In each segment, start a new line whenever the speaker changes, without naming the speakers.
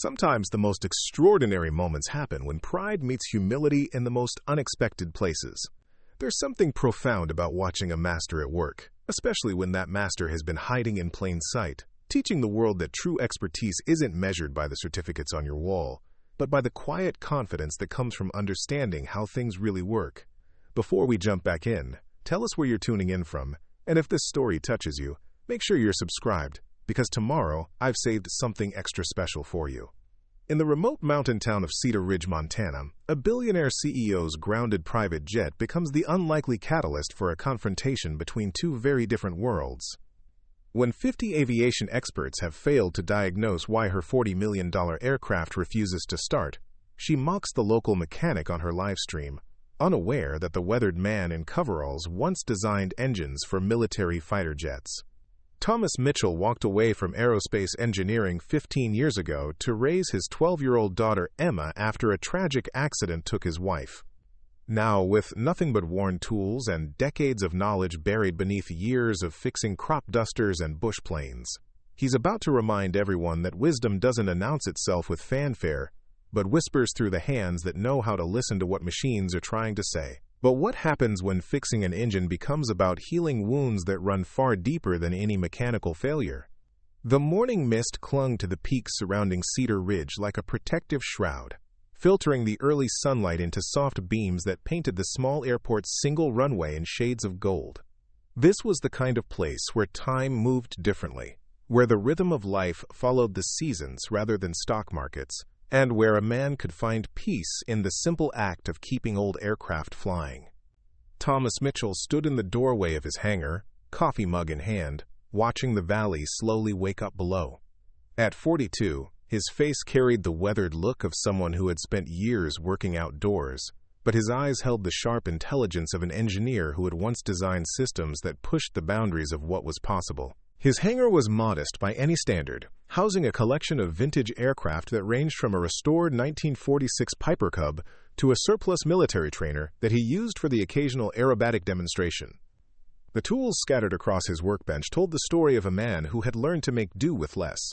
Sometimes the most extraordinary moments happen when pride meets humility in the most unexpected places. There's something profound about watching a master at work, especially when that master has been hiding in plain sight, teaching the world that true expertise isn't measured by the certificates on your wall, but by the quiet confidence that comes from understanding how things really work. Before we jump back in, tell us where you're tuning in from, and if this story touches you, make sure you're subscribed, because tomorrow I've saved something extra special for you. In the remote mountain town of Cedar Ridge, Montana, a billionaire CEO's grounded private jet becomes the unlikely catalyst for a confrontation between two very different worlds. When 50 aviation experts have failed to diagnose why her $40 million aircraft refuses to start, she mocks the local mechanic on her livestream, unaware that the weathered man in coveralls once designed engines for military fighter jets. Thomas Mitchell walked away from aerospace engineering 15 years ago to raise his 12-year-old daughter Emma after a tragic accident took his wife. Now, with nothing but worn tools and decades of knowledge buried beneath years of fixing crop dusters and bush planes, he's about to remind everyone that wisdom doesn't announce itself with fanfare, but whispers through the hands that know how to listen to what machines are trying to say. But what happens when fixing an engine becomes about healing wounds that run far deeper than any mechanical failure? The morning mist clung to the peaks surrounding Cedar Ridge like a protective shroud, filtering the early sunlight into soft beams that painted the small airport's single runway in shades of gold. This was the kind of place where time moved differently, where the rhythm of life followed the seasons rather than stock markets, and where a man could find peace in the simple act of keeping old aircraft flying. Thomas Mitchell stood in the doorway of his hangar, coffee mug in hand, watching the valley slowly wake up below. At 42, his face carried the weathered look of someone who had spent years working outdoors, but his eyes held the sharp intelligence of an engineer who had once designed systems that pushed the boundaries of what was possible. His hangar was modest by any standard, housing a collection of vintage aircraft that ranged from a restored 1946 Piper Cub to a surplus military trainer that he used for the occasional aerobatic demonstration. The tools scattered across his workbench told the story of a man who had learned to make do with less.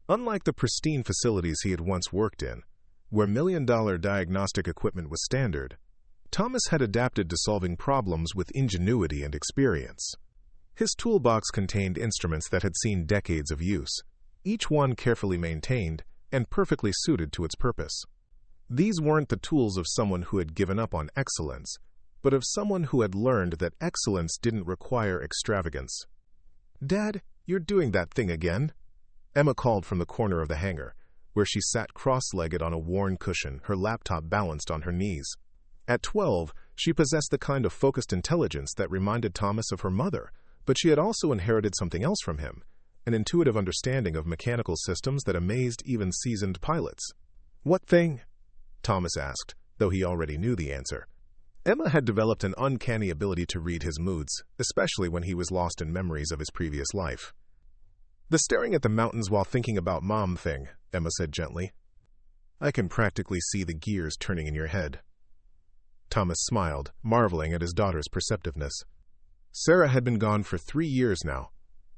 Unlike the pristine facilities he had once worked in, where million-dollar diagnostic equipment was standard, Thomas had adapted to solving problems with ingenuity and experience. His toolbox contained instruments that had seen decades of use, each one carefully maintained and perfectly suited to its purpose. These weren't the tools of someone who had given up on excellence, but of someone who had learned that excellence didn't require extravagance. "Dad, you're doing that thing again," Emma called from the corner of the hangar, where she sat cross-legged on a worn cushion, her laptop balanced on her knees. At 12, she possessed the kind of focused intelligence that reminded Thomas of her mother, but she had also inherited something else from him, an intuitive understanding of mechanical systems that amazed even seasoned pilots. "What thing?" Thomas asked, though he already knew the answer. Emma had developed an uncanny ability to read his moods, especially when he was lost in memories of his previous life. "The staring at the mountains while thinking about Mom thing," Emma said gently. "I can practically see the gears turning in your head." Thomas smiled, marveling at his daughter's perceptiveness. Sarah had been gone for 3 years now,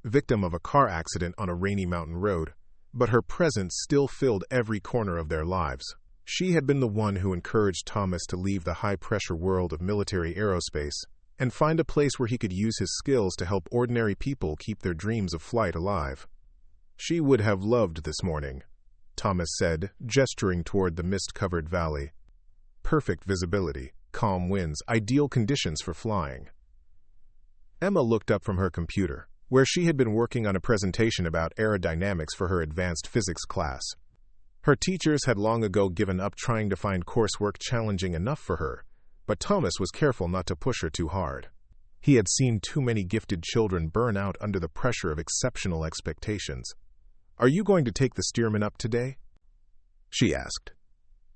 victim of a car accident on a rainy mountain road, but her presence still filled every corner of their lives. She had been the one who encouraged Thomas to leave the high-pressure world of military aerospace and find a place where he could use his skills to help ordinary people keep their dreams of flight alive. "She would have loved this morning," Thomas said, gesturing toward the mist-covered valley. "Perfect visibility, calm winds, ideal conditions for flying." Emma looked up from her computer, where she had been working on a presentation about aerodynamics for her advanced physics class. Her teachers had long ago given up trying to find coursework challenging enough for her, but Thomas was careful not to push her too hard. He had seen too many gifted children burn out under the pressure of exceptional expectations. "Are you going to take the Stearman up today?" she asked,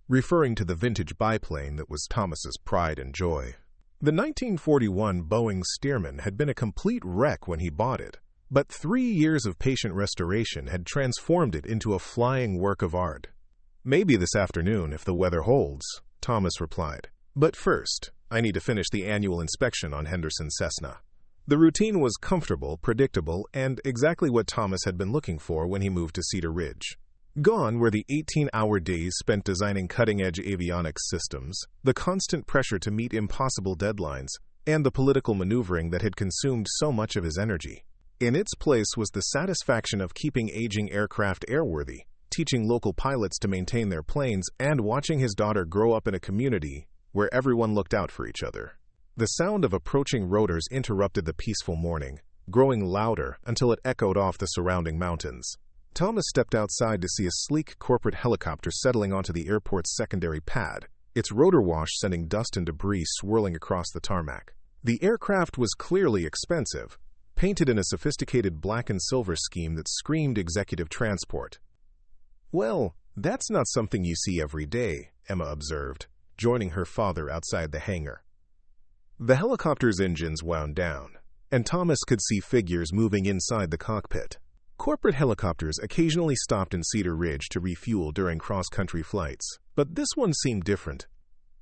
referring to the vintage biplane that was Thomas's pride and joy. The 1941 Boeing Stearman had been a complete wreck when he bought it, but 3 years of patient restoration had transformed it into a flying work of art. "Maybe this afternoon, if the weather holds," Thomas replied. "But first, I need to finish the annual inspection on Henderson's Cessna." The routine was comfortable, predictable, and exactly what Thomas had been looking for when he moved to Cedar Ridge. Gone were the 18-hour days spent designing cutting-edge avionics systems, the constant pressure to meet impossible deadlines, and the political maneuvering that had consumed so much of his energy. In its place was the satisfaction of keeping aging aircraft airworthy, teaching local pilots to maintain their planes, and watching his daughter grow up in a community where everyone looked out for each other. The sound of approaching rotors interrupted the peaceful morning, growing louder until it echoed off the surrounding mountains. Thomas stepped outside to see a sleek corporate helicopter settling onto the airport's secondary pad, its rotor wash sending dust and debris swirling across the tarmac. The aircraft was clearly expensive, painted in a sophisticated black and silver scheme that screamed executive transport. "Well, that's not something you see every day," Emma observed, joining her father outside the hangar. The helicopter's engines wound down, and Thomas could see figures moving inside the cockpit. Corporate helicopters occasionally stopped in Cedar Ridge to refuel during cross-country flights, but this one seemed different.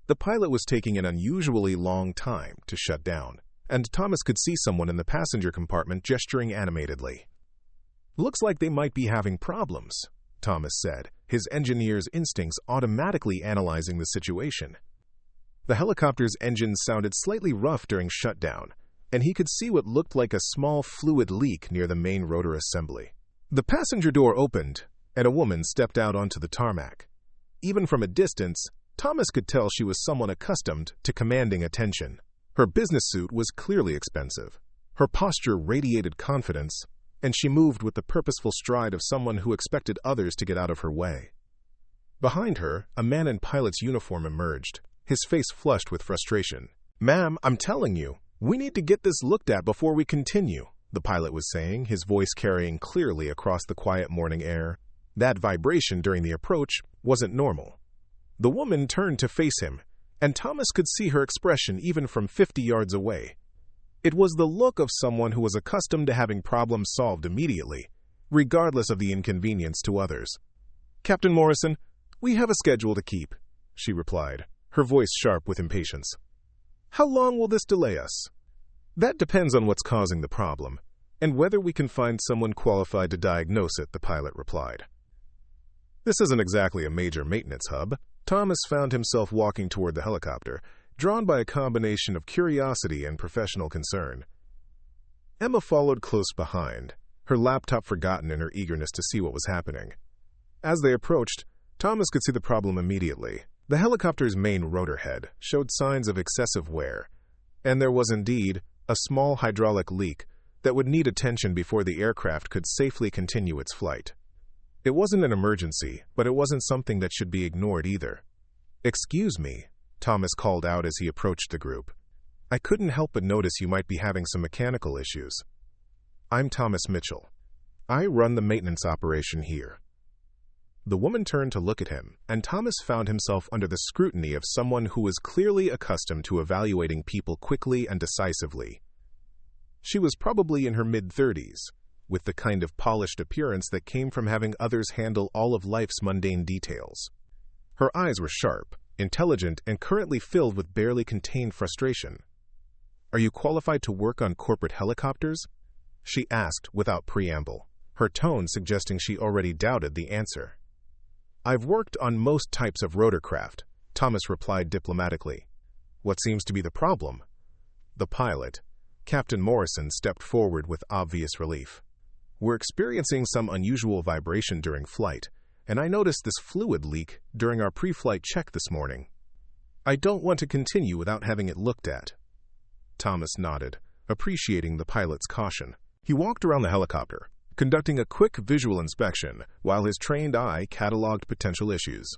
The pilot was taking an unusually long time to shut down, and Thomas could see someone in the passenger compartment gesturing animatedly. "Looks like they might be having problems," Thomas said, his engineer's instincts automatically analyzing the situation. The helicopter's engines sounded slightly rough during shutdown, and he could see what looked like a small fluid leak near the main rotor assembly. The passenger door opened, and a woman stepped out onto the tarmac. Even from a distance, Thomas could tell she was someone accustomed to commanding attention. Her business suit was clearly expensive. Her posture radiated confidence, and she moved with the purposeful stride of someone who expected others to get out of her way. Behind her, a man in pilot's uniform emerged, his face flushed with frustration. "Ma'am, I'm telling you, we need to get this looked at before we continue," the pilot was saying, his voice carrying clearly across the quiet morning air. That vibration during the approach wasn't normal. The woman turned to face him, and Thomas could see her expression even from 50 yards away. It was the look of someone who was accustomed to having problems solved immediately, regardless of the inconvenience to others. "Captain Morrison, we have a schedule to keep," she replied, her voice sharp with impatience. "How long will this delay us?" "That depends on what's causing the problem, and whether we can find someone qualified to diagnose it," the pilot replied. This isn't exactly a major maintenance hub. Thomas found himself walking toward the helicopter, drawn by a combination of curiosity and professional concern. Emma followed close behind, her laptop forgotten in her eagerness to see what was happening. As they approached, Thomas could see the problem immediately. The helicopter's main rotor head showed signs of excessive wear, and there was indeed a small hydraulic leak that would need attention before the aircraft could safely continue its flight. It wasn't an emergency, but it wasn't something that should be ignored either. "Excuse me," Thomas called out as he approached the group. "I couldn't help but notice you might be having some mechanical issues. I'm Thomas Mitchell. I run the maintenance operation here." The woman turned to look at him, and Thomas found himself under the scrutiny of someone who was clearly accustomed to evaluating people quickly and decisively. She was probably in her mid-30s, with the kind of polished appearance that came from having others handle all of life's mundane details. Her eyes were sharp, intelligent, and currently filled with barely contained frustration. "Are you qualified to work on corporate helicopters?" she asked without preamble, her tone suggesting she already doubted the answer. "I've worked on most types of rotorcraft," Thomas replied diplomatically. "What seems to be the problem?" The pilot, Captain Morrison, stepped forward with obvious relief. "We're experiencing some unusual vibration during flight, and I noticed this fluid leak during our pre-flight check this morning. I don't want to continue without having it looked at." Thomas nodded, appreciating the pilot's caution. He walked around the helicopter, conducting a quick visual inspection while his trained eye cataloged potential issues.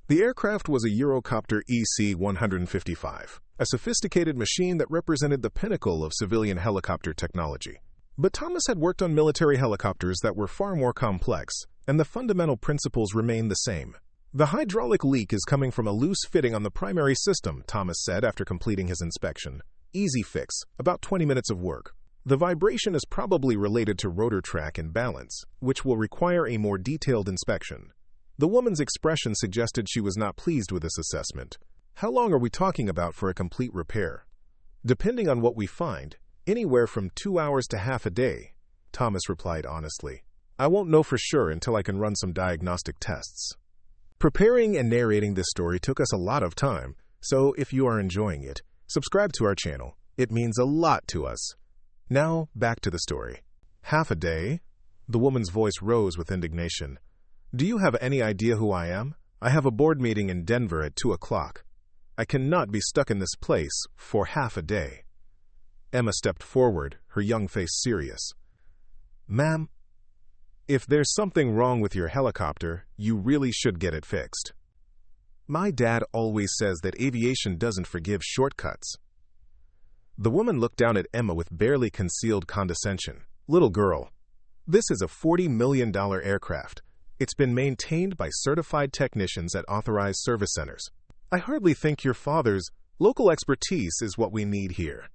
The aircraft was a Eurocopter EC-155, a sophisticated machine that represented the pinnacle of civilian helicopter technology. But Thomas had worked on military helicopters that were far more complex, and the fundamental principles remained the same. "The hydraulic leak is coming from a loose fitting on the primary system," Thomas said after completing his inspection. "Easy fix, about 20 minutes of work. The vibration is probably related to rotor track and balance, which will require a more detailed inspection." The woman's expression suggested she was not pleased with this assessment. "How long are we talking about for a complete repair?" "Depending on what we find, anywhere from 2 hours to half a day," Thomas replied honestly. I won't know for sure until I can run some diagnostic tests. Preparing and narrating this story took us a lot of time, so if you are enjoying it, subscribe to our channel. It means a lot to us. Now, back to the story. Half a day? The woman's voice rose with indignation. Do you have any idea who I am? I have a board meeting in Denver at 2 o'clock. I cannot be stuck in this place for half a day. Emma stepped forward, her young face serious. Ma'am, if there's something wrong with your helicopter, you really should get it fixed. My dad always says that aviation doesn't forgive shortcuts. The woman looked down at Emma with barely concealed condescension. Little girl, this is a $40 million aircraft. It's been maintained by certified technicians at authorized service centers. I hardly think your father's local expertise is what we need here.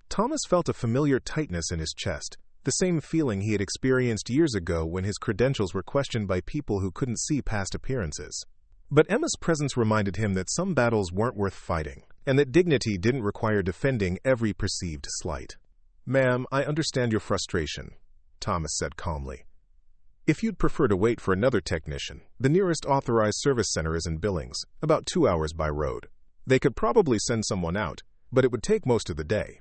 Thomas felt a familiar tightness in his chest, the same feeling he had experienced years ago when his credentials were questioned by people who couldn't see past appearances. But Emma's presence reminded him that some battles weren't worth fighting, and that dignity didn't require defending every perceived slight. Ma'am, I understand your frustration, Thomas said calmly. If you'd prefer to wait for another technician, the nearest authorized service center is in Billings, about 2 hours by road. They could probably send someone out, but it would take most of the day.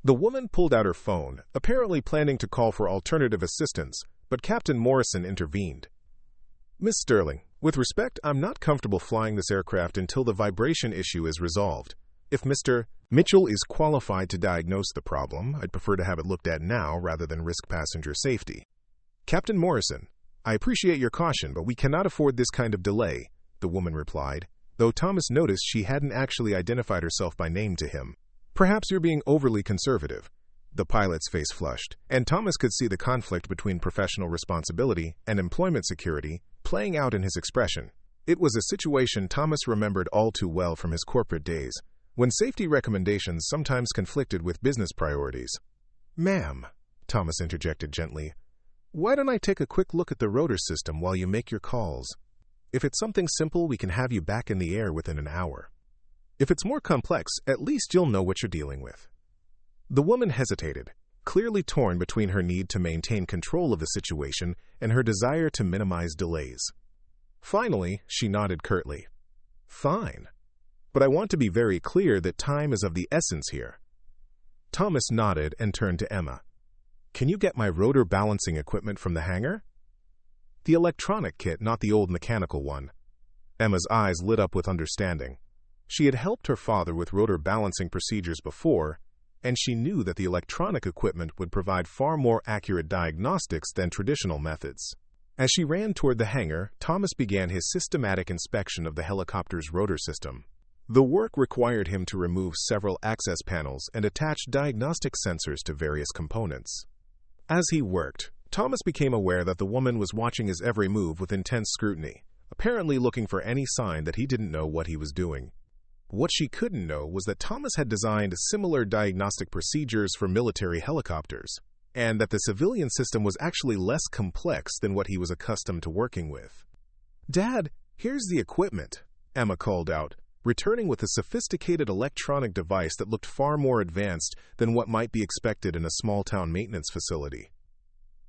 The woman pulled out her phone, apparently planning to call for alternative assistance, but Captain Morrison intervened. Miss Sterling, with respect, I'm not comfortable flying this aircraft until the vibration issue is resolved. If Mr. Mitchell is qualified to diagnose the problem, I'd prefer to have it looked at now rather than risk passenger safety. Captain Morrison, I appreciate your caution, but we cannot afford this kind of delay, the woman replied, though Thomas noticed she hadn't actually identified herself by name to him. Perhaps you're being overly conservative. The pilot's face flushed, and Thomas could see the conflict between professional responsibility and employment security playing out in his expression. It was a situation Thomas remembered all too well from his corporate days, when safety recommendations sometimes conflicted with business priorities. Ma'am, Thomas interjected gently, why don't I take a quick look at the rotor system while you make your calls? If it's something simple, we can have you back in the air within an hour. If it's more complex, at least you'll know what you're dealing with. The woman hesitated, clearly torn between her need to maintain control of the situation and her desire to minimize delays. Finally, she nodded curtly. Fine. But I want to be very clear that time is of the essence here. Thomas nodded and turned to Emma. Can you get my rotor balancing equipment from the hangar? The electronic kit, not the old mechanical one. Emma's eyes lit up with understanding. She had helped her father with rotor balancing procedures before, and she knew that the electronic equipment would provide far more accurate diagnostics than traditional methods. As she ran toward the hangar, Thomas began his systematic inspection of the helicopter's rotor system. The work required him to remove several access panels and attach diagnostic sensors to various components. As he worked, Thomas became aware that the woman was watching his every move with intense scrutiny, apparently looking for any sign that he didn't know what he was doing. What she couldn't know was that Thomas had designed similar diagnostic procedures for military helicopters, and that the civilian system was actually less complex than what he was accustomed to working with. Dad, here's the equipment, Emma called out, returning with a sophisticated electronic device that looked far more advanced than what might be expected in a small-town maintenance facility.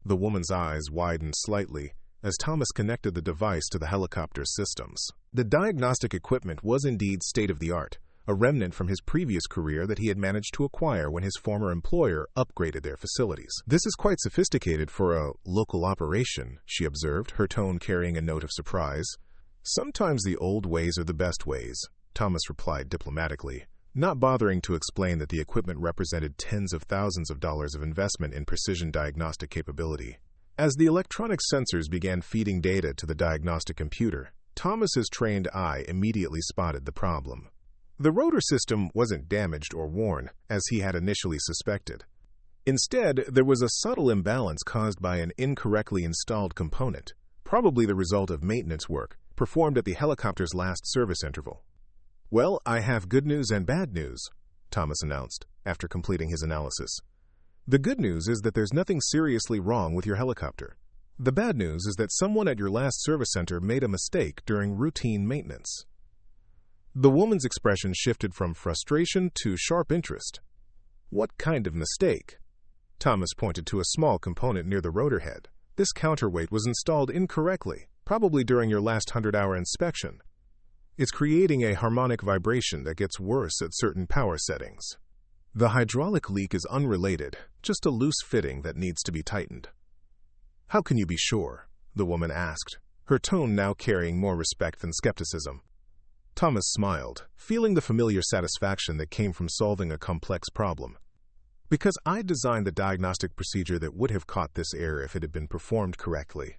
The woman's eyes widened slightly as Thomas connected the device to the helicopter's systems. The diagnostic equipment was indeed state-of-the-art, a remnant from his previous career that he had managed to acquire when his former employer upgraded their facilities. This is quite sophisticated for a local operation, she observed, her tone carrying a note of surprise. Sometimes the old ways are the best ways, Thomas replied diplomatically, not bothering to explain that the equipment represented tens of thousands of dollars of investment in precision diagnostic capability. As the electronic sensors began feeding data to the diagnostic computer, Thomas's trained eye immediately spotted the problem. The rotor system wasn't damaged or worn, as he had initially suspected. Instead, there was a subtle imbalance caused by an incorrectly installed component, probably the result of maintenance work performed at the helicopter's last service interval. Well, I have good news and bad news, Thomas announced, after completing his analysis. The good news is that there's nothing seriously wrong with your helicopter. The bad news is that someone at your last service center made a mistake during routine maintenance. The woman's expression shifted from frustration to sharp interest. What kind of mistake? Thomas pointed to a small component near the rotor head, This counterweight was installed incorrectly, probably during your last 100-hour inspection. It's creating a harmonic vibration that gets worse at certain power settings. The hydraulic leak is unrelated, just a loose fitting that needs to be tightened. How can you be sure? The woman asked, her tone now carrying more respect than skepticism. Thomas smiled, feeling the familiar satisfaction that came from solving a complex problem. Because I designed the diagnostic procedure that would have caught this error if it had been performed correctly.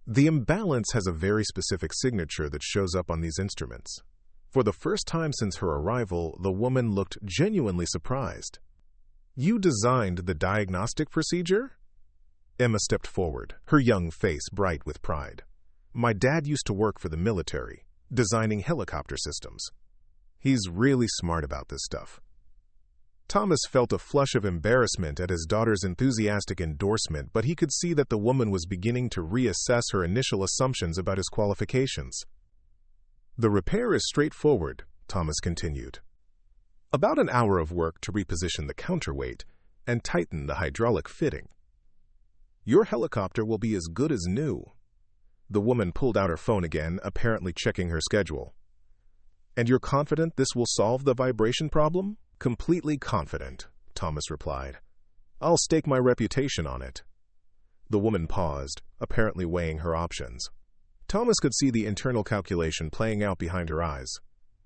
The imbalance has a very specific signature that shows up on these instruments. For the first time since her arrival, the woman looked genuinely surprised. You designed the diagnostic procedure? Emma stepped forward, her young face bright with pride. My dad used to work for the military, designing helicopter systems. He's really smart about this stuff. Thomas felt a flush of embarrassment at his daughter's enthusiastic endorsement, but he could see that the woman was beginning to reassess her initial assumptions about his qualifications. The repair is straightforward, Thomas continued. About an hour of work to reposition the counterweight and tighten the hydraulic fitting. Your helicopter will be as good as new. The woman pulled out her phone again, apparently checking her schedule. And you're confident this will solve the vibration problem? Completely confident, Thomas replied. I'll stake my reputation on it. The woman paused, apparently weighing her options. Thomas could see the internal calculation playing out behind her eyes.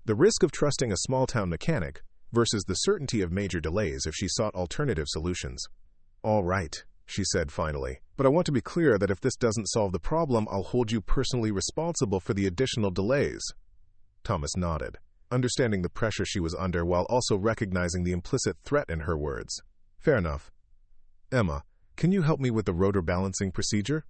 The risk of trusting a small-town mechanic versus the certainty of major delays if she sought alternative solutions. All right, she said finally, but I want to be clear that if this doesn't solve the problem, I'll hold you personally responsible for the additional delays. Thomas nodded, understanding the pressure she was under while also recognizing the implicit threat in her words. Fair enough. Emma, can you help me with the rotor balancing procedure?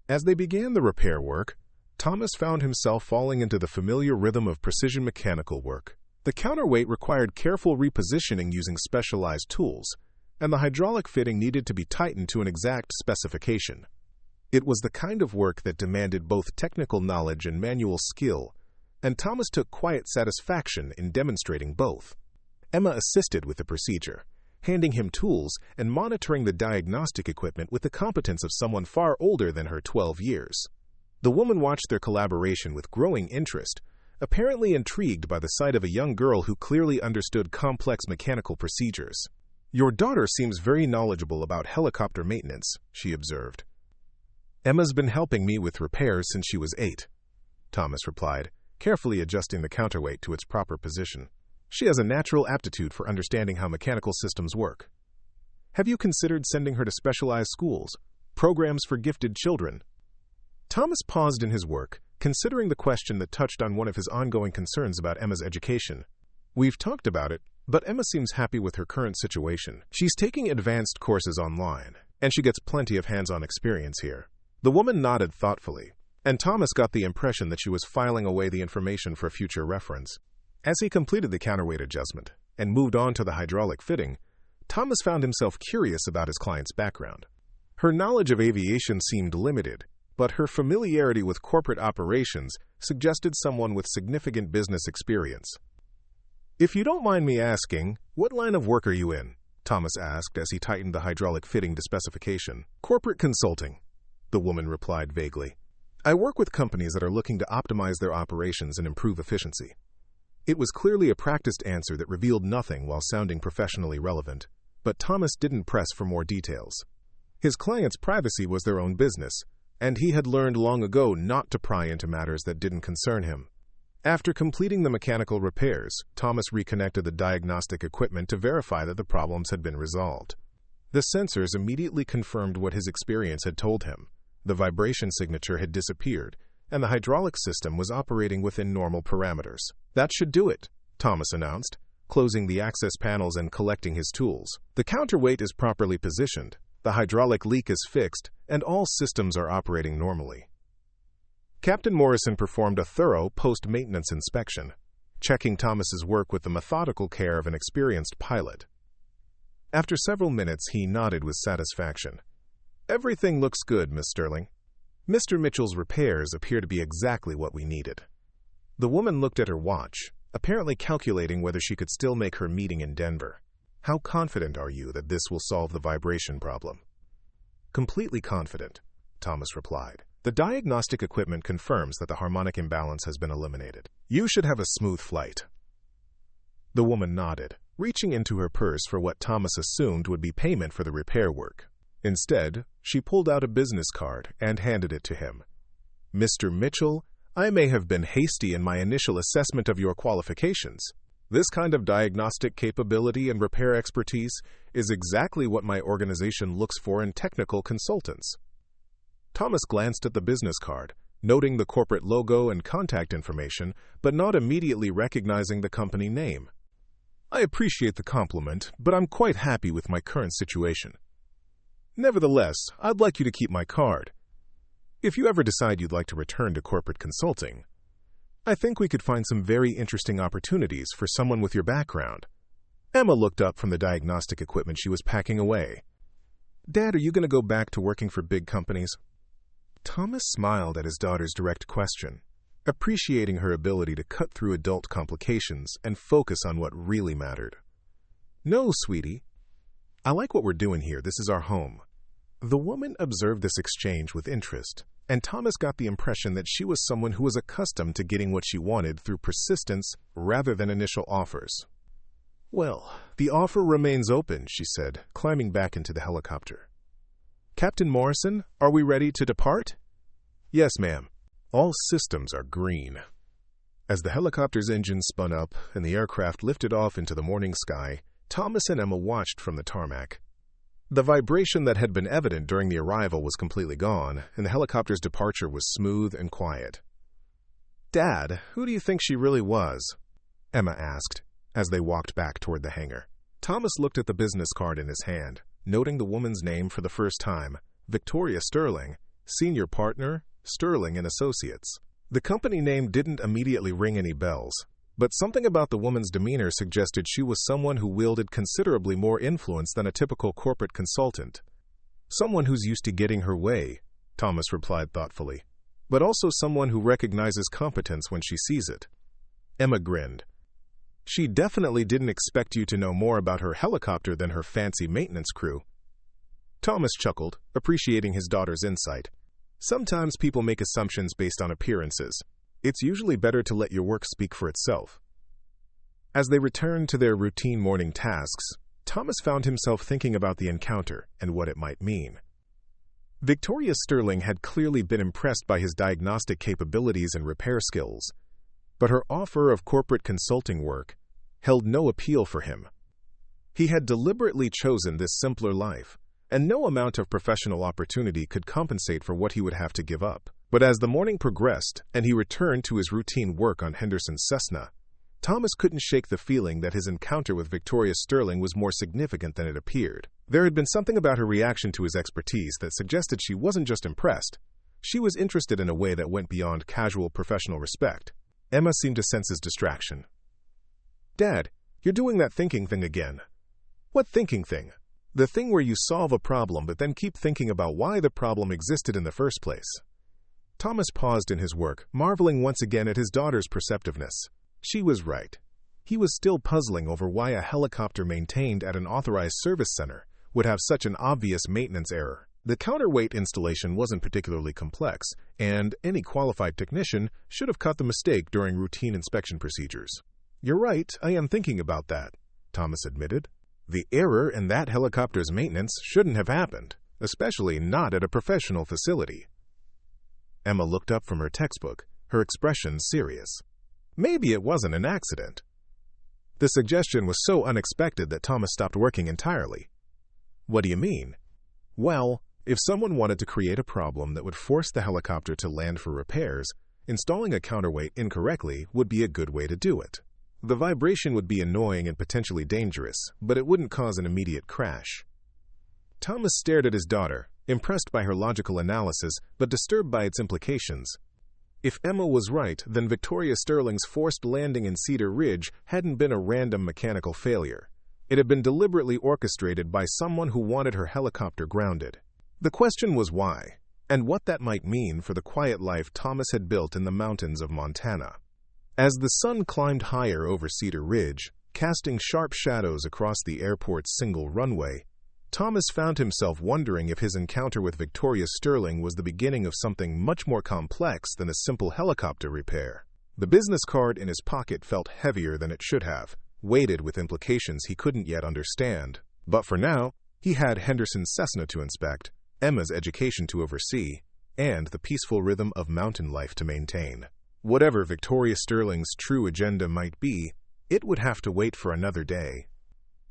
As they began the repair work, Thomas found himself falling into the familiar rhythm of precision mechanical work. The counterweight required careful repositioning using specialized tools, and the hydraulic fitting needed to be tightened to an exact specification. It was the kind of work that demanded both technical knowledge and manual skill, and Thomas took quiet satisfaction in demonstrating both. Emma assisted with the procedure, handing him tools and monitoring the diagnostic equipment with the competence of someone far older than her 12 years. The woman watched their collaboration with growing interest, apparently intrigued by the sight of a young girl who clearly understood complex mechanical procedures. Your daughter seems very knowledgeable about helicopter maintenance, she observed. Emma's been helping me with repairs since she was 8, Thomas replied, carefully adjusting the counterweight to its proper position. She has a natural aptitude for understanding how mechanical systems work. Have you considered sending her to specialized schools, programs for gifted children? Thomas paused in his work, considering the question that touched on one of his ongoing concerns about Emma's education. We've talked about it, but Emma seems happy with her current situation. She's taking advanced courses online, and she gets plenty of hands-on experience here. The woman nodded thoughtfully, and Thomas got the impression that she was filing away the information for future reference. As he completed the counterweight adjustment and moved on to the hydraulic fitting, Thomas found himself curious about his client's background. Her knowledge of aviation seemed limited, but her familiarity with corporate operations suggested someone with significant business experience. If you don't mind me asking, what line of work are you in? Thomas asked as he tightened the hydraulic fitting to specification. Corporate consulting, the woman replied vaguely. I work with companies that are looking to optimize their operations and improve efficiency. It was clearly a practiced answer that revealed nothing while sounding professionally relevant, but Thomas didn't press for more details. His client's privacy was their own business, and he had learned long ago not to pry into matters that didn't concern him. After completing the mechanical repairs, Thomas reconnected the diagnostic equipment to verify that the problems had been resolved. The sensors immediately confirmed what his experience had told him. The vibration signature had disappeared, and the hydraulic system was operating within normal parameters. That should do it, Thomas announced, closing the access panels and collecting his tools. The counterweight is properly positioned, the hydraulic leak is fixed, and all systems are operating normally. Captain Morrison performed a thorough post-maintenance inspection, checking Thomas's work with the methodical care of an experienced pilot. After several minutes, he nodded with satisfaction. Everything looks good, Miss Sterling. Mr. Mitchell's repairs appear to be exactly what we needed. The woman looked at her watch, apparently calculating whether she could still make her meeting in Denver. How confident are you that this will solve the vibration problem? Completely confident. Thomas replied. The diagnostic equipment confirms that the harmonic imbalance has been eliminated. You should have a smooth flight. The woman nodded, reaching into her purse for what Thomas assumed would be payment for the repair work. Instead, she pulled out a business card and handed it to him. Mr. Mitchell, I may have been hasty in my initial assessment of your qualifications. This kind of diagnostic capability and repair expertise is exactly what my organization looks for in technical consultants. Thomas glanced at the business card, noting the corporate logo and contact information, but not immediately recognizing the company name. I appreciate the compliment, but I'm quite happy with my current situation. Nevertheless, I'd like you to keep my card. If you ever decide you'd like to return to corporate consulting, I think we could find some very interesting opportunities for someone with your background. Emma looked up from the diagnostic equipment she was packing away. Dad, are you going to go back to working for big companies? Thomas smiled at his daughter's direct question, appreciating her ability to cut through adult complications and focus on what really mattered. No, sweetie. I like what we're doing here. This is our home. The woman observed this exchange with interest, and Thomas got the impression that she was someone who was accustomed to getting what she wanted through persistence rather than initial offers. Well, the offer remains open, she said, climbing back into the helicopter. Captain Morrison, are we ready to depart? Yes, ma'am. All systems are green. As the helicopter's engine spun up and the aircraft lifted off into the morning sky, Thomas and Emma watched from the tarmac. The vibration that had been evident during the arrival was completely gone, and the helicopter's departure was smooth and quiet. Dad, who do you think she really was? Emma asked, as they walked back toward the hangar. Thomas looked at the business card in his hand, noting the woman's name for the first time, Victoria Sterling, senior partner, Sterling & Associates. The company name didn't immediately ring any bells, but something about the woman's demeanor suggested she was someone who wielded considerably more influence than a typical corporate consultant. Someone who's used to getting her way, Thomas replied thoughtfully, but also someone who recognizes competence when she sees it. Emma grinned. She definitely didn't expect you to know more about her helicopter than her fancy maintenance crew. Thomas chuckled, appreciating his daughter's insight. Sometimes people make assumptions based on appearances. It's usually better to let your work speak for itself. As they returned to their routine morning tasks, Thomas found himself thinking about the encounter and what it might mean. Victoria Sterling had clearly been impressed by his diagnostic capabilities and repair skills, but her offer of corporate consulting work held no appeal for him. He had deliberately chosen this simpler life, and no amount of professional opportunity could compensate for what he would have to give up. But as the morning progressed and he returned to his routine work on Henderson's Cessna, Thomas couldn't shake the feeling that his encounter with Victoria Sterling was more significant than it appeared. There had been something about her reaction to his expertise that suggested she wasn't just impressed, she was interested in a way that went beyond casual professional respect. Emma seemed to sense his distraction. Dad, you're doing that thinking thing again. What thinking thing? The thing where you solve a problem but then keep thinking about why the problem existed in the first place. Thomas paused in his work, marveling once again at his daughter's perceptiveness. She was right. He was still puzzling over why a helicopter maintained at an authorized service center would have such an obvious maintenance error. The counterweight installation wasn't particularly complex, and any qualified technician should have caught the mistake during routine inspection procedures. You're right, I am thinking about that, Thomas admitted. The error in that helicopter's maintenance shouldn't have happened, especially not at a professional facility. Emma looked up from her textbook, her expression serious. Maybe it wasn't an accident. The suggestion was so unexpected that Thomas stopped working entirely. What do you mean? Well, if someone wanted to create a problem that would force the helicopter to land for repairs, installing a counterweight incorrectly would be a good way to do it. The vibration would be annoying and potentially dangerous, but it wouldn't cause an immediate crash. Thomas stared at his daughter, impressed by her logical analysis, but disturbed by its implications. If Emma was right, then Victoria Sterling's forced landing in Cedar Ridge hadn't been a random mechanical failure. It had been deliberately orchestrated by someone who wanted her helicopter grounded. The question was why, and what that might mean for the quiet life Thomas had built in the mountains of Montana. As the sun climbed higher over Cedar Ridge, casting sharp shadows across the airport's single runway, Thomas found himself wondering if his encounter with Victoria Sterling was the beginning of something much more complex than a simple helicopter repair. The business card in his pocket felt heavier than it should have, weighted with implications he couldn't yet understand. But for now, he had Henderson's Cessna to inspect, Emma's education to oversee, and the peaceful rhythm of mountain life to maintain. Whatever Victoria Sterling's true agenda might be, it would have to wait for another day.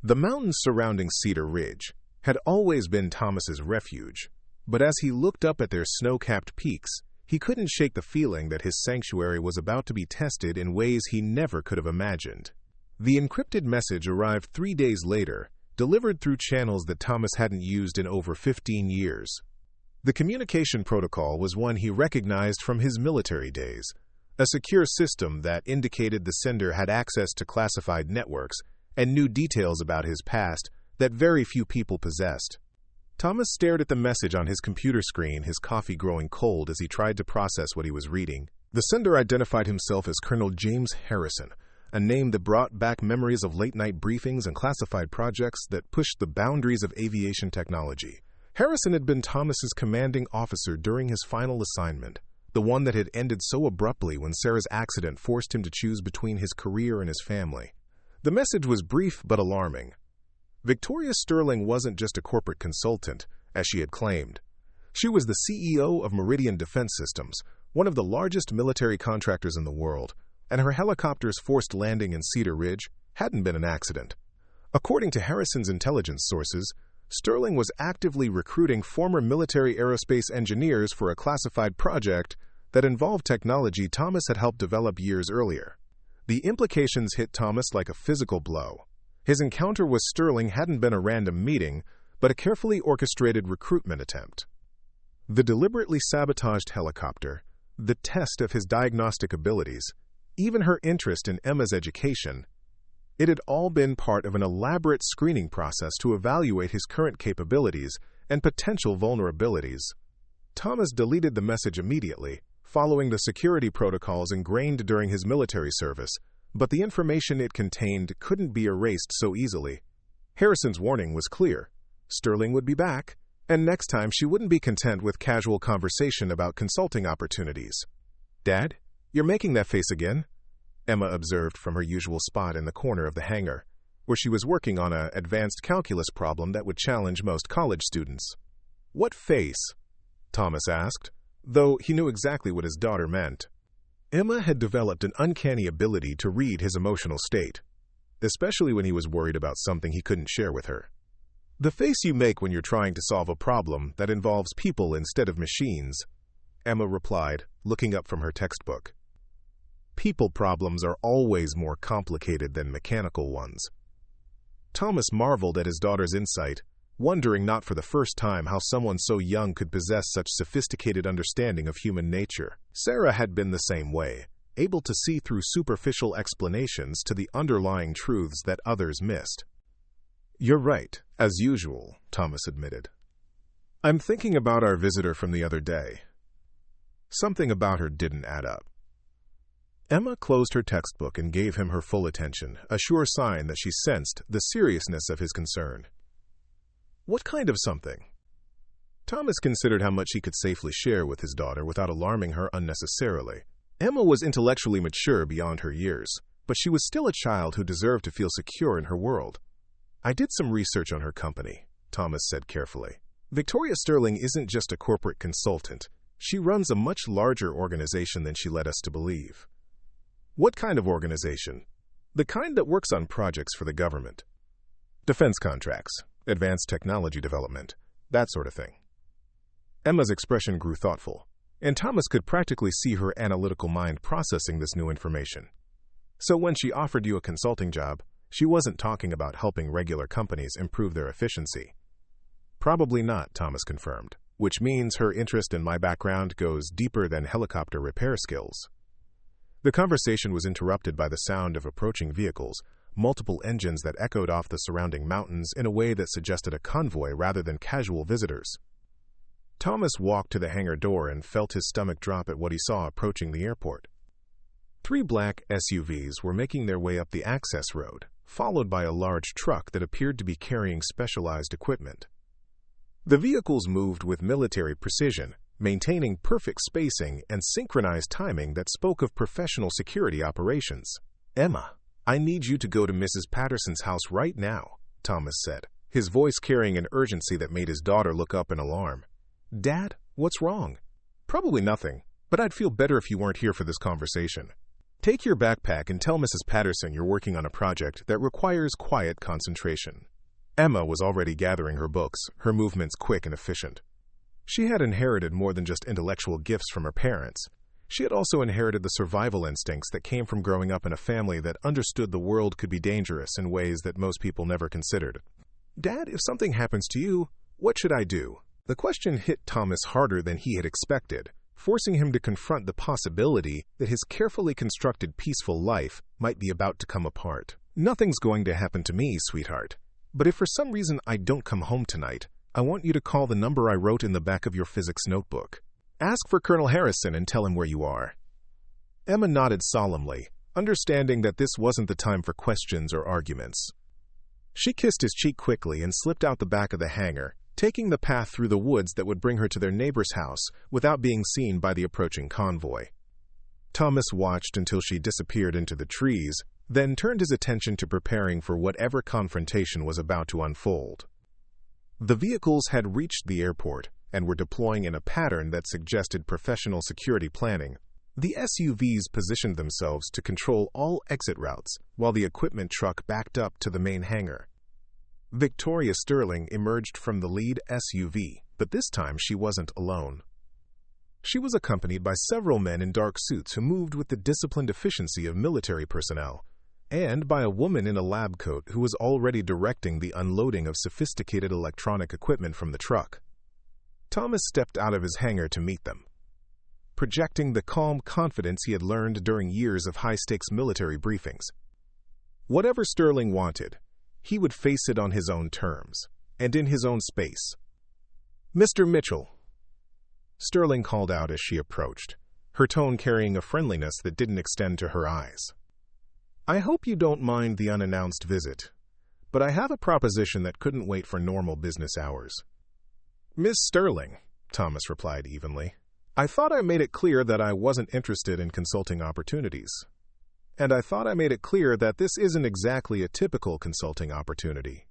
The mountains surrounding Cedar Ridge had always been Thomas's refuge, but as he looked up at their snow-capped peaks, he couldn't shake the feeling that his sanctuary was about to be tested in ways he never could have imagined. The encrypted message arrived 3 days later, delivered through channels that Thomas hadn't used in over 15 years. The communication protocol was one he recognized from his military days, a secure system that indicated the sender had access to classified networks and knew details about his past that very few people possessed. Thomas stared at the message on his computer screen, his coffee growing cold as he tried to process what he was reading. The sender identified himself as Colonel James Harrison, a name that brought back memories of late-night briefings and classified projects that pushed the boundaries of aviation technology. Harrison had been Thomas's commanding officer during his final assignment, the one that had ended so abruptly when Sarah's accident forced him to choose between his career and his family. The message was brief but alarming. Victoria Sterling wasn't just a corporate consultant, as she had claimed. She was the CEO of Meridian Defense Systems, one of the largest military contractors in the world, and her helicopter's forced landing in Cedar Ridge hadn't been an accident. According to Harrison's intelligence sources, Sterling was actively recruiting former military aerospace engineers for a classified project that involved technology Thomas had helped develop years earlier. The implications hit Thomas like a physical blow. His encounter with Sterling hadn't been a random meeting, but a carefully orchestrated recruitment attempt. The deliberately sabotaged helicopter, the test of his diagnostic abilities, even her interest in Emma's education, it had all been part of an elaborate screening process to evaluate his current capabilities and potential vulnerabilities. Thomas deleted the message immediately, following the security protocols ingrained during his military service, but the information it contained couldn't be erased so easily. Harrison's warning was clear. Sterling would be back, and next time she wouldn't be content with casual conversation about consulting opportunities. "Dad, you're making that face again?" Emma observed from her usual spot in the corner of the hangar, where she was working on an advanced calculus problem that would challenge most college students. "What face?" Thomas asked, though he knew exactly what his daughter meant. Emma had developed an uncanny ability to read his emotional state, especially when he was worried about something he couldn't share with her. "The face you make when you're trying to solve a problem that involves people instead of machines," Emma replied, looking up from her textbook. "People problems are always more complicated than mechanical ones." Thomas marveled at his daughter's insight, wondering not for the first time how someone so young could possess such sophisticated understanding of human nature. Sarah had been the same way, able to see through superficial explanations to the underlying truths that others missed. "You're right, as usual," Thomas admitted. "I'm thinking about our visitor from the other day. Something about her didn't add up." Emma closed her textbook and gave him her full attention, a sure sign that she sensed the seriousness of his concern. "What kind of something?" Thomas considered how much he could safely share with his daughter without alarming her unnecessarily. Emma was intellectually mature beyond her years, but she was still a child who deserved to feel secure in her world. "I did some research on her company," Thomas said carefully. "Victoria Sterling isn't just a corporate consultant. She runs a much larger organization than she led us to believe." "What kind of organization?" "The kind that works on projects for the government. Defense contracts, advanced technology development, that sort of thing." Emma's expression grew thoughtful, and Thomas could practically see her analytical mind processing this new information. "So when she offered you a consulting job, she wasn't talking about helping regular companies improve their efficiency?" "Probably not," Thomas confirmed, "which means her interest in my background goes deeper than helicopter repair skills." The conversation was interrupted by the sound of approaching vehicles, multiple engines that echoed off the surrounding mountains in a way that suggested a convoy rather than casual visitors. Thomas walked to the hangar door and felt his stomach drop at what he saw approaching the airport. 3 black SUVs were making their way up the access road, followed by a large truck that appeared to be carrying specialized equipment. The vehicles moved with military precision, maintaining perfect spacing and synchronized timing that spoke of professional security operations. "Emma, I need you to go to Mrs. Patterson's house right now," Thomas said, his voice carrying an urgency that made his daughter look up in alarm. "Dad, what's wrong?" "Probably nothing, but I'd feel better if you weren't here for this conversation. Take your backpack and tell Mrs. Patterson you're working on a project that requires quiet concentration." Emma was already gathering her books, her movements quick and efficient. She had inherited more than just intellectual gifts from her parents. She had also inherited the survival instincts that came from growing up in a family that understood the world could be dangerous in ways that most people never considered. "Dad, if something happens to you, what should I do?" The question hit Thomas harder than he had expected, forcing him to confront the possibility that his carefully constructed peaceful life might be about to come apart. "Nothing's going to happen to me, sweetheart. But if for some reason I don't come home tonight, I want you to call the number I wrote in the back of your physics notebook. Ask for Colonel Harrison and tell him where you are." Emma nodded solemnly, understanding that this wasn't the time for questions or arguments. She kissed his cheek quickly and slipped out the back of the hangar, taking the path through the woods that would bring her to their neighbor's house without being seen by the approaching convoy. Thomas watched until she disappeared into the trees, then turned his attention to preparing for whatever confrontation was about to unfold. The vehicles had reached the airport and were deploying in a pattern that suggested professional security planning. The SUVs positioned themselves to control all exit routes, while the equipment truck backed up to the main hangar. Victoria Sterling emerged from the lead SUV, but this time she wasn't alone. She was accompanied by several men in dark suits who moved with the disciplined efficiency of military personnel, and by a woman in a lab coat who was already directing the unloading of sophisticated electronic equipment from the truck. Thomas stepped out of his hangar to meet them, projecting the calm confidence he had learned during years of high-stakes military briefings. Whatever Sterling wanted, he would face it on his own terms, and in his own space. "Mr. Mitchell," Sterling called out as she approached, her tone carrying a friendliness that didn't extend to her eyes. "I hope you don't mind the unannounced visit, but I have a proposition that couldn't wait for normal business hours." "Miss Sterling," Thomas replied evenly, "I thought I made it clear that I wasn't interested in consulting opportunities. And I thought I made it clear that this isn't exactly a typical consulting opportunity,"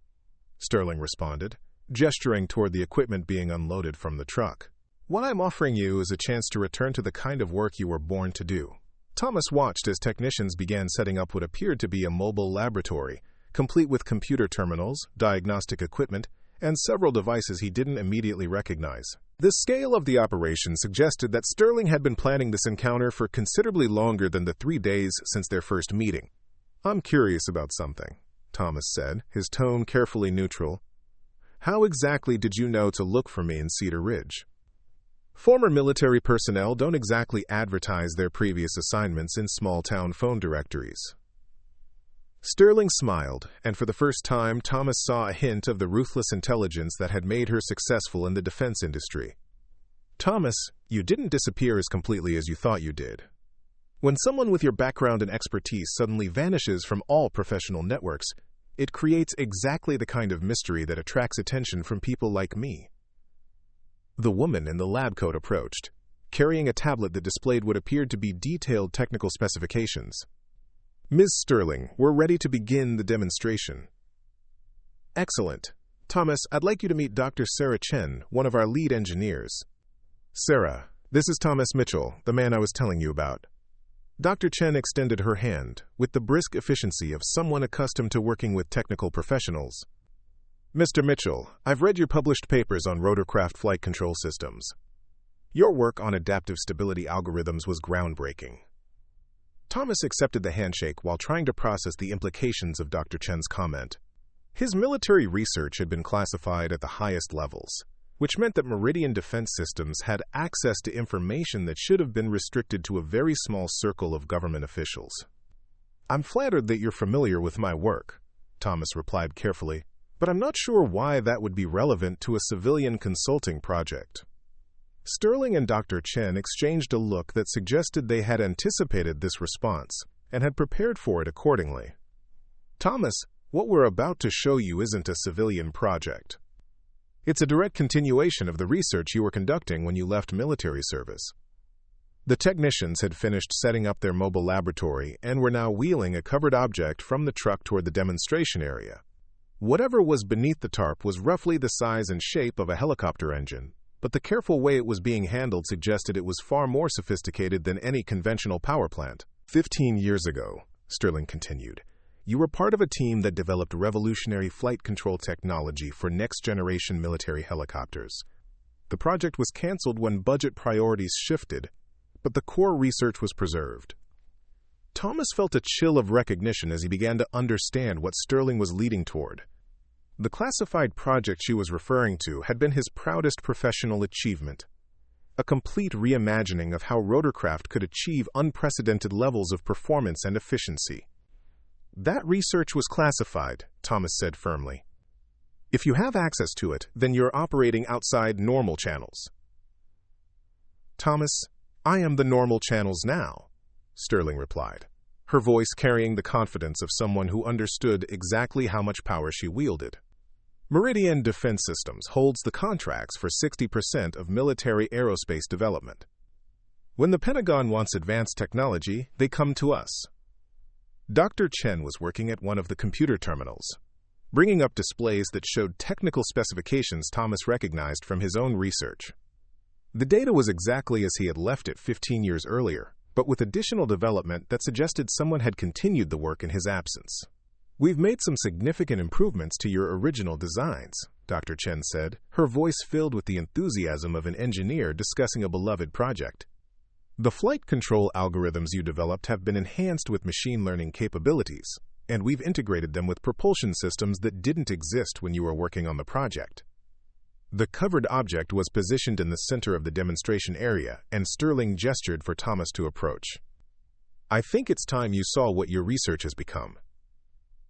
Sterling responded, gesturing toward the equipment being unloaded from the truck. "What I'm offering you is a chance to return to the kind of work you were born to do." Thomas watched as technicians began setting up what appeared to be a mobile laboratory, complete with computer terminals, diagnostic equipment, and several devices he didn't immediately recognize. The scale of the operation suggested that Sterling had been planning this encounter for considerably longer than the 3 days since their first meeting. "I'm curious about something," Thomas said, his tone carefully neutral. "How exactly did you know to look for me in Cedar Ridge?" Former military personnel don't exactly advertise their previous assignments in small-town phone directories. Sterling smiled, and for the first time, Thomas saw a hint of the ruthless intelligence that had made her successful in the defense industry. "Thomas, you didn't disappear as completely as you thought you did. When someone with your background and expertise suddenly vanishes from all professional networks, it creates exactly the kind of mystery that attracts attention from people like me." The woman in the lab coat approached, carrying a tablet that displayed what appeared to be detailed technical specifications. "Ms. Sterling, we're ready to begin the demonstration." "Excellent. Thomas, I'd like you to meet Dr. Sarah Chen, one of our lead engineers." "Sarah, this is Thomas Mitchell, the man I was telling you about." Dr. Chen extended her hand, with the brisk efficiency of someone accustomed to working with technical professionals. "Mr. Mitchell, I've read your published papers on rotorcraft flight control systems. Your work on adaptive stability algorithms was groundbreaking." Thomas accepted the handshake while trying to process the implications of Dr. Chen's comment. His military research had been classified at the highest levels, which meant that Meridian Defense Systems had access to information that should have been restricted to a very small circle of government officials. "I'm flattered that you're familiar with my work," Thomas replied carefully, "but I'm not sure why that would be relevant to a civilian consulting project." Sterling and Dr. Chen exchanged a look that suggested they had anticipated this response and had prepared for it accordingly. "Thomas, what we're about to show you isn't a civilian project." It's a direct continuation of the research you were conducting when you left military service. The technicians had finished setting up their mobile laboratory and were now wheeling a covered object from the truck toward the demonstration area. Whatever was beneath the tarp was roughly the size and shape of a helicopter engine, but the careful way it was being handled suggested it was far more sophisticated than any conventional power plant. 15 years ago, Sterling continued, you were part of a team that developed revolutionary flight control technology for next-generation military helicopters. The project was canceled when budget priorities shifted, but the core research was preserved. Thomas felt a chill of recognition as he began to understand what Sterling was leading toward. The classified project she was referring to had been his proudest professional achievement, a complete reimagining of how rotorcraft could achieve unprecedented levels of performance and efficiency. That research was classified, Thomas said firmly. If you have access to it, then you're operating outside normal channels. Thomas, I am the normal channels now, Sterling replied, her voice carrying the confidence of someone who understood exactly how much power she wielded. Meridian Defense Systems holds the contracts for 60% of military aerospace development. When the Pentagon wants advanced technology, they come to us. Dr. Chen was working at one of the computer terminals, bringing up displays that showed technical specifications Thomas recognized from his own research. The data was exactly as he had left it 15 years earlier, but with additional development that suggested someone had continued the work in his absence. We've made some significant improvements to your original designs, Dr. Chen said, her voice filled with the enthusiasm of an engineer discussing a beloved project. The flight control algorithms you developed have been enhanced with machine learning capabilities, and we've integrated them with propulsion systems that didn't exist when you were working on the project. The covered object was positioned in the center of the demonstration area, and Sterling gestured for Thomas to approach. I think it's time you saw what your research has become.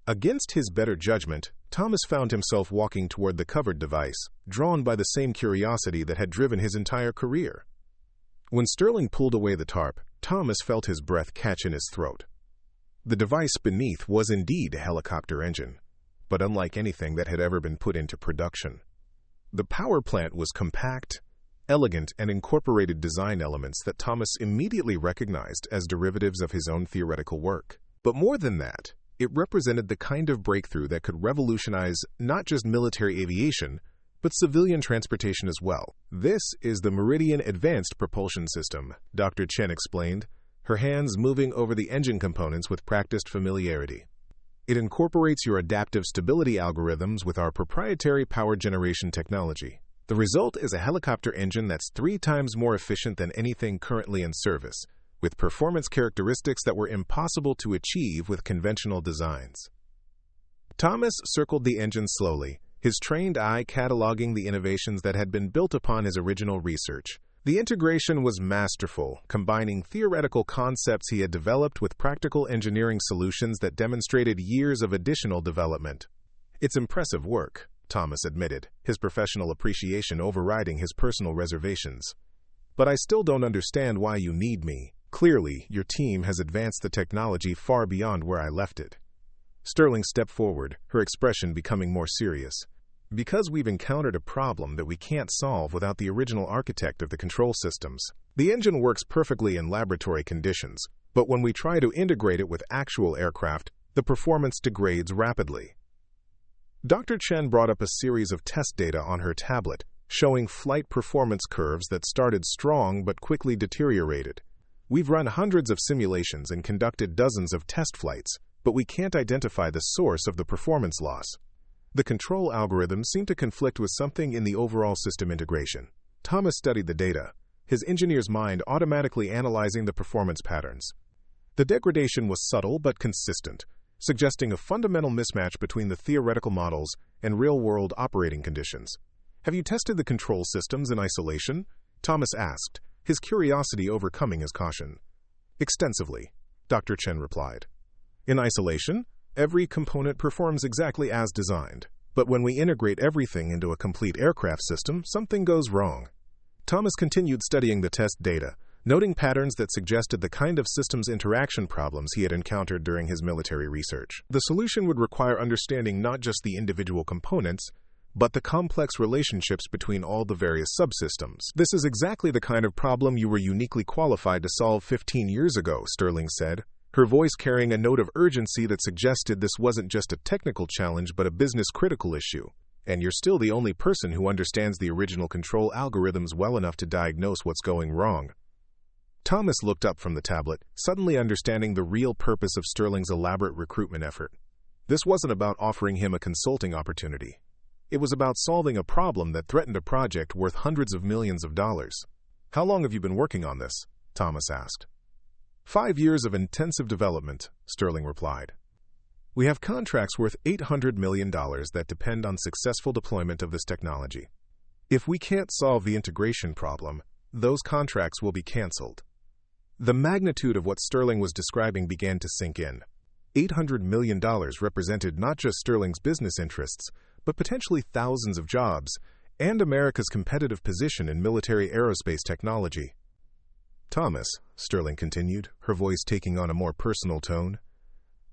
Against his better judgment, Thomas found himself walking toward the covered device, drawn by the same curiosity that had driven his entire career. When Sterling pulled away the tarp, Thomas felt his breath catch in his throat. The device beneath was indeed a helicopter engine, but unlike anything that had ever been put into production. The power plant was compact, elegant, and incorporated design elements that Thomas immediately recognized as derivatives of his own theoretical work. But more than that, it represented the kind of breakthrough that could revolutionize not just military aviation, but civilian transportation as well. This is the Meridian Advanced Propulsion System, Dr. Chen explained, her hands moving over the engine components with practiced familiarity. It incorporates your adaptive stability algorithms with our proprietary power generation technology. The result is a helicopter engine that's 3 times more efficient than anything currently in service, with performance characteristics that were impossible to achieve with conventional designs. Thomas circled the engine slowly, his trained eye cataloging the innovations that had been built upon his original research. The integration was masterful, combining theoretical concepts he had developed with practical engineering solutions that demonstrated years of additional development. It's impressive work, Thomas admitted, his professional appreciation overriding his personal reservations. But I still don't understand why you need me. Clearly, your team has advanced the technology far beyond where I left it. Sterling stepped forward, her expression becoming more serious. Because we've encountered a problem that we can't solve without the original architect of the control systems. The engine works perfectly in laboratory conditions, but when we try to integrate it with actual aircraft, the performance degrades rapidly. Dr. Chen brought up a series of test data on her tablet, showing flight performance curves that started strong but quickly deteriorated. We've run hundreds of simulations and conducted dozens of test flights, but we can't identify the source of the performance loss. The control algorithms seem to conflict with something in the overall system integration. Thomas studied the data, his engineer's mind automatically analyzing the performance patterns. The degradation was subtle but consistent, suggesting a fundamental mismatch between the theoretical models and real-world operating conditions. Have you tested the control systems in isolation? Thomas asked, his curiosity overcoming his caution. Extensively, Dr. Chen replied. In isolation, every component performs exactly as designed, but when we integrate everything into a complete aircraft system, something goes wrong. Thomas continued studying the test data, noting patterns that suggested the kind of systems interaction problems he had encountered during his military research. The solution would require understanding not just the individual components, but the complex relationships between all the various subsystems. This is exactly the kind of problem you were uniquely qualified to solve 15 years ago, Sterling said, her voice carrying a note of urgency that suggested this wasn't just a technical challenge but a business-critical issue. And you're still the only person who understands the original control algorithms well enough to diagnose what's going wrong. Thomas looked up from the tablet, suddenly understanding the real purpose of Sterling's elaborate recruitment effort. This wasn't about offering him a consulting opportunity. It was about solving a problem that threatened a project worth hundreds of millions of dollars. "How long have you been working on this?" Thomas asked. 5 years of intensive development, Sterling replied. "We have contracts worth $800 million that depend on successful deployment of this technology. If we can't solve the integration problem, those contracts will be canceled." The magnitude of what Sterling was describing began to sink in. $800 million represented not just Sterling's business interests, but potentially thousands of jobs, and America's competitive position in military aerospace technology. "Thomas," Sterling continued, her voice taking on a more personal tone,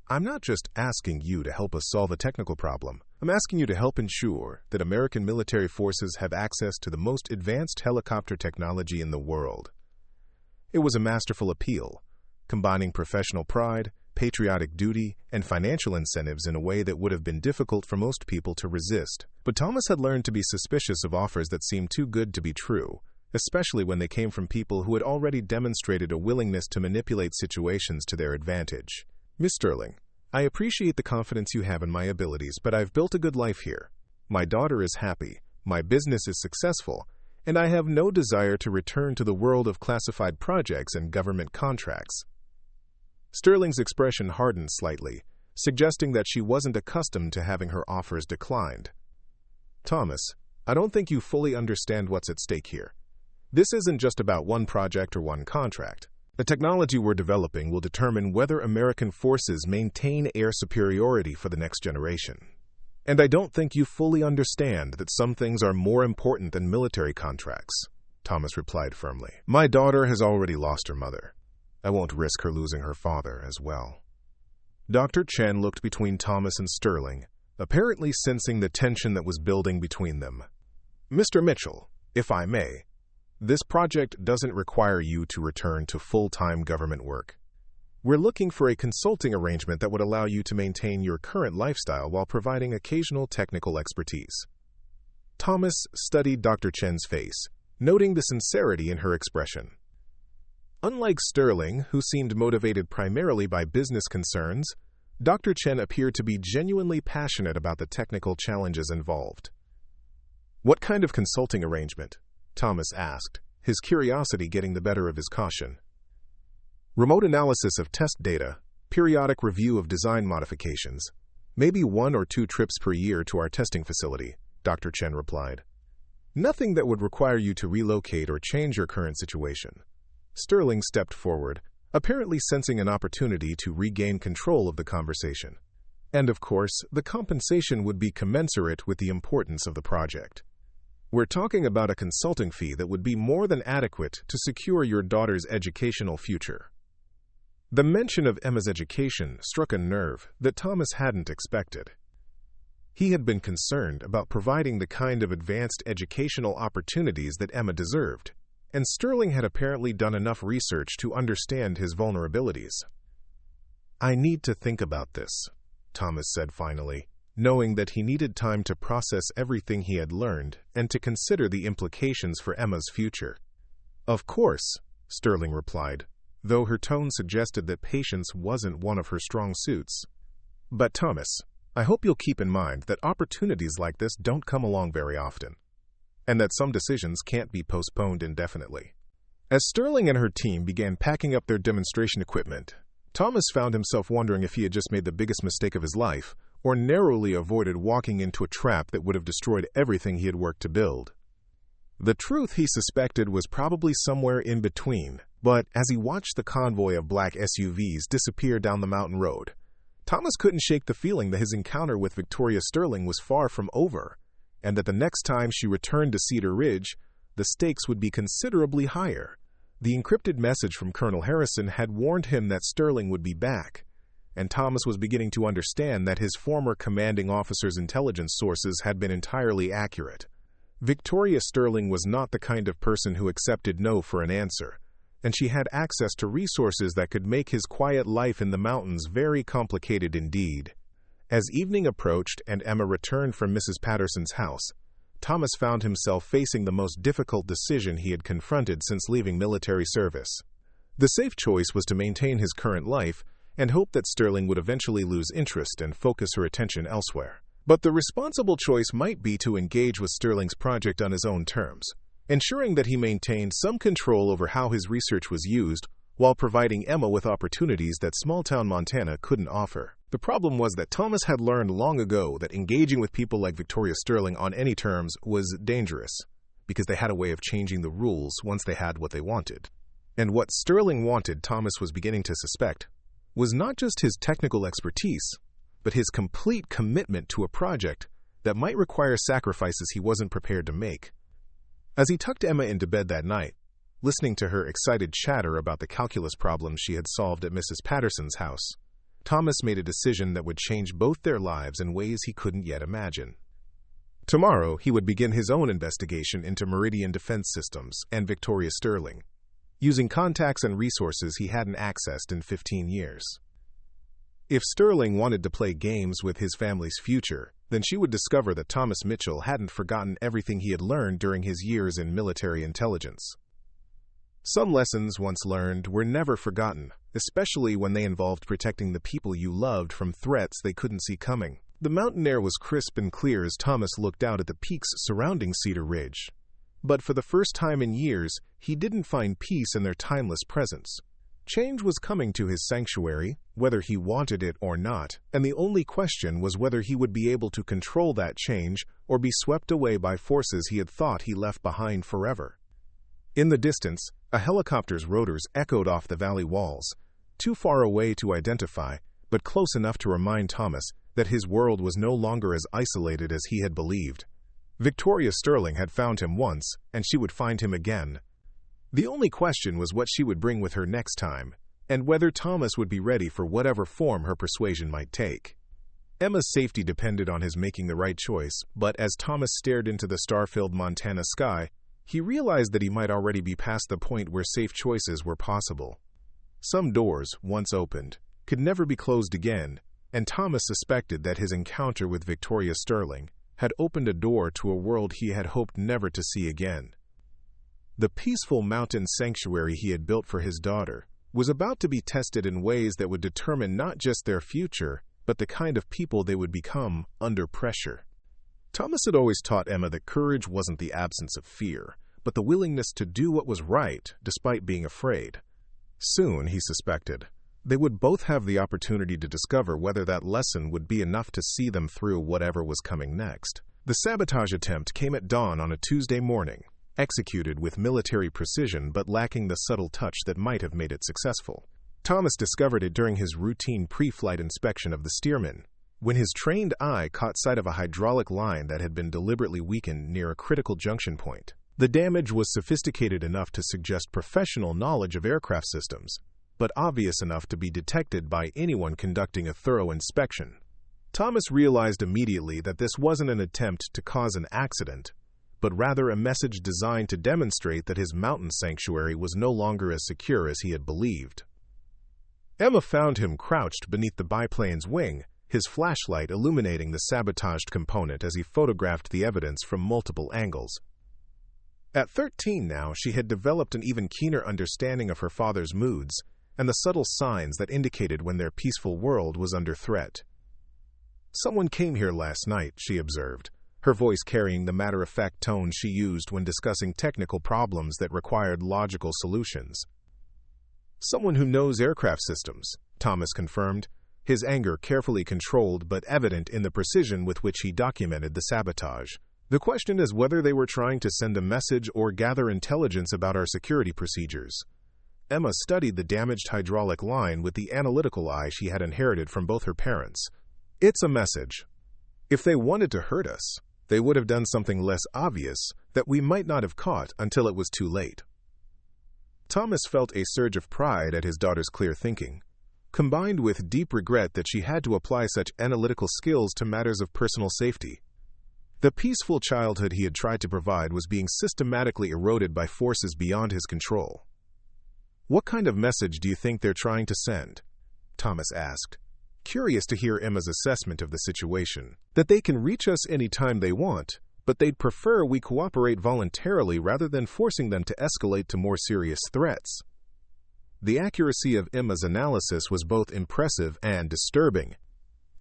"I'm not just asking you to help us solve a technical problem. I'm asking you to help ensure that American military forces have access to the most advanced helicopter technology in the world." It was a masterful appeal, combining professional pride, patriotic duty, and financial incentives in a way that would have been difficult for most people to resist. But Thomas had learned to be suspicious of offers that seemed too good to be true, especially when they came from people who had already demonstrated a willingness to manipulate situations to their advantage. "Miss Sterling, I appreciate the confidence you have in my abilities, but I've built a good life here. My daughter is happy, my business is successful, and I have no desire to return to the world of classified projects and government contracts." Sterling's expression hardened slightly, suggesting that she wasn't accustomed to having her offers declined. "Thomas, I don't think you fully understand what's at stake here. This isn't just about one project or one contract. The technology we're developing will determine whether American forces maintain air superiority for the next generation. And I don't think you fully understand that some things are more important than military contracts," Thomas replied firmly. "My daughter has already lost her mother. I won't risk her losing her father as well." Dr. Chen looked between Thomas and Sterling, apparently sensing the tension that was building between them. "Mr. Mitchell, if I may, this project doesn't require you to return to full-time government work. We're looking for a consulting arrangement that would allow you to maintain your current lifestyle while providing occasional technical expertise." Thomas studied Dr. Chen's face, noting the sincerity in her expression. Unlike Sterling, who seemed motivated primarily by business concerns, Dr. Chen appeared to be genuinely passionate about the technical challenges involved. "What kind of consulting arrangement?" Thomas asked, his curiosity getting the better of his caution. "Remote analysis of test data, periodic review of design modifications, maybe 1 or 2 trips per year to our testing facility," Dr. Chen replied. "Nothing that would require you to relocate or change your current situation." Sterling stepped forward, apparently sensing an opportunity to regain control of the conversation. And of course, the compensation would be commensurate with the importance of the project. "We're talking about a consulting fee that would be more than adequate to secure your daughter's educational future." The mention of Emma's education struck a nerve that Thomas hadn't expected. He had been concerned about providing the kind of advanced educational opportunities that Emma deserved, and Sterling had apparently done enough research to understand his vulnerabilities. "I need to think about this," Thomas said finally, knowing that he needed time to process everything he had learned and to consider the implications for Emma's future. "Of course," Sterling replied, though her tone suggested that patience wasn't one of her strong suits. "But Thomas, I hope you'll keep in mind that opportunities like this don't come along very often, and that some decisions can't be postponed indefinitely." As Sterling and her team began packing up their demonstration equipment, Thomas found himself wondering if he had just made the biggest mistake of his life, or narrowly avoided walking into a trap that would have destroyed everything he had worked to build. The truth, he suspected, was probably somewhere in between, but as he watched the convoy of black SUVs disappear down the mountain road, Thomas couldn't shake the feeling that his encounter with Victoria Sterling was far from over, and that the next time she returned to Cedar Ridge, the stakes would be considerably higher. The encrypted message from Colonel Harrison had warned him that Sterling would be back, and Thomas was beginning to understand that his former commanding officer's intelligence sources had been entirely accurate. Victoria Sterling was not the kind of person who accepted no for an answer, and she had access to resources that could make his quiet life in the mountains very complicated indeed. As evening approached and Emma returned from Mrs. Patterson's house, Thomas found himself facing the most difficult decision he had confronted since leaving military service. The safe choice was to maintain his current life and hope that Sterling would eventually lose interest and focus her attention elsewhere. But the responsible choice might be to engage with Sterling's project on his own terms, ensuring that he maintained some control over how his research was used while providing Emma with opportunities that small-town Montana couldn't offer. The problem was that Thomas had learned long ago that engaging with people like Victoria Sterling on any terms was dangerous, because they had a way of changing the rules once they had what they wanted. And what Sterling wanted, Thomas was beginning to suspect, was not just his technical expertise, but his complete commitment to a project that might require sacrifices he wasn't prepared to make. As he tucked Emma into bed that night, listening to her excited chatter about the calculus problems she had solved at Mrs. Patterson's house, Thomas made a decision that would change both their lives in ways he couldn't yet imagine. Tomorrow, he would begin his own investigation into Meridian Defense Systems and Victoria Sterling, using contacts and resources he hadn't accessed in 15 years. If Sterling wanted to play games with his family's future, then she would discover that Thomas Mitchell hadn't forgotten everything he had learned during his years in military intelligence. Some lessons once learned were never forgotten, especially when they involved protecting the people you loved from threats they couldn't see coming. The mountain air was crisp and clear as Thomas looked out at the peaks surrounding Cedar Ridge. But for the first time in years, he didn't find peace in their timeless presence. Change was coming to his sanctuary, whether he wanted it or not, and the only question was whether he would be able to control that change or be swept away by forces he had thought he left behind forever. In the distance, a helicopter's rotors echoed off the valley walls, too far away to identify, but close enough to remind Thomas that his world was no longer as isolated as he had believed. Victoria Sterling had found him once, and she would find him again. The only question was what she would bring with her next time, and whether Thomas would be ready for whatever form her persuasion might take. Emma's safety depended on his making the right choice, but as Thomas stared into the star-filled Montana sky, he realized that he might already be past the point where safe choices were possible. Some doors, once opened, could never be closed again, and Thomas suspected that his encounter with Victoria Sterling had opened a door to a world he had hoped never to see again. The peaceful mountain sanctuary he had built for his daughter was about to be tested in ways that would determine not just their future, but the kind of people they would become under pressure. Thomas had always taught Emma that courage wasn't the absence of fear, but the willingness to do what was right despite being afraid. Soon, he suspected, they would both have the opportunity to discover whether that lesson would be enough to see them through whatever was coming next. The sabotage attempt came at dawn on a Tuesday morning, executed with military precision but lacking the subtle touch that might have made it successful. Thomas discovered it during his routine pre-flight inspection of the Stearman, when his trained eye caught sight of a hydraulic line that had been deliberately weakened near a critical junction point. The damage was sophisticated enough to suggest professional knowledge of aircraft systems, but obvious enough to be detected by anyone conducting a thorough inspection. Thomas realized immediately that this wasn't an attempt to cause an accident, but rather a message designed to demonstrate that his mountain sanctuary was no longer as secure as he had believed. Emma found him crouched beneath the biplane's wing, his flashlight illuminating the sabotaged component as he photographed the evidence from multiple angles. At 13 now, she had developed an even keener understanding of her father's moods and the subtle signs that indicated when their peaceful world was under threat. "Someone came here last night," she observed, her voice carrying the matter-of-fact tone she used when discussing technical problems that required logical solutions. "Someone who knows aircraft systems," Thomas confirmed, his anger carefully controlled but evident in the precision with which he documented the sabotage. "The question is whether they were trying to send a message or gather intelligence about our security procedures." Emma studied the damaged hydraulic line with the analytical eye she had inherited from both her parents. "It's a message. If they wanted to hurt us, they would have done something less obvious that we might not have caught until it was too late." Thomas felt a surge of pride at his daughter's clear thinking. combined with deep regret that she had to apply such analytical skills to matters of personal safety. The peaceful childhood he had tried to provide was being systematically eroded by forces beyond his control. "What kind of message do you think they're trying to send?" Thomas asked, curious to hear Emma's assessment of the situation. "That they can reach us any time they want, but they'd prefer we cooperate voluntarily rather than forcing them to escalate to more serious threats." The accuracy of Emma's analysis was both impressive and disturbing.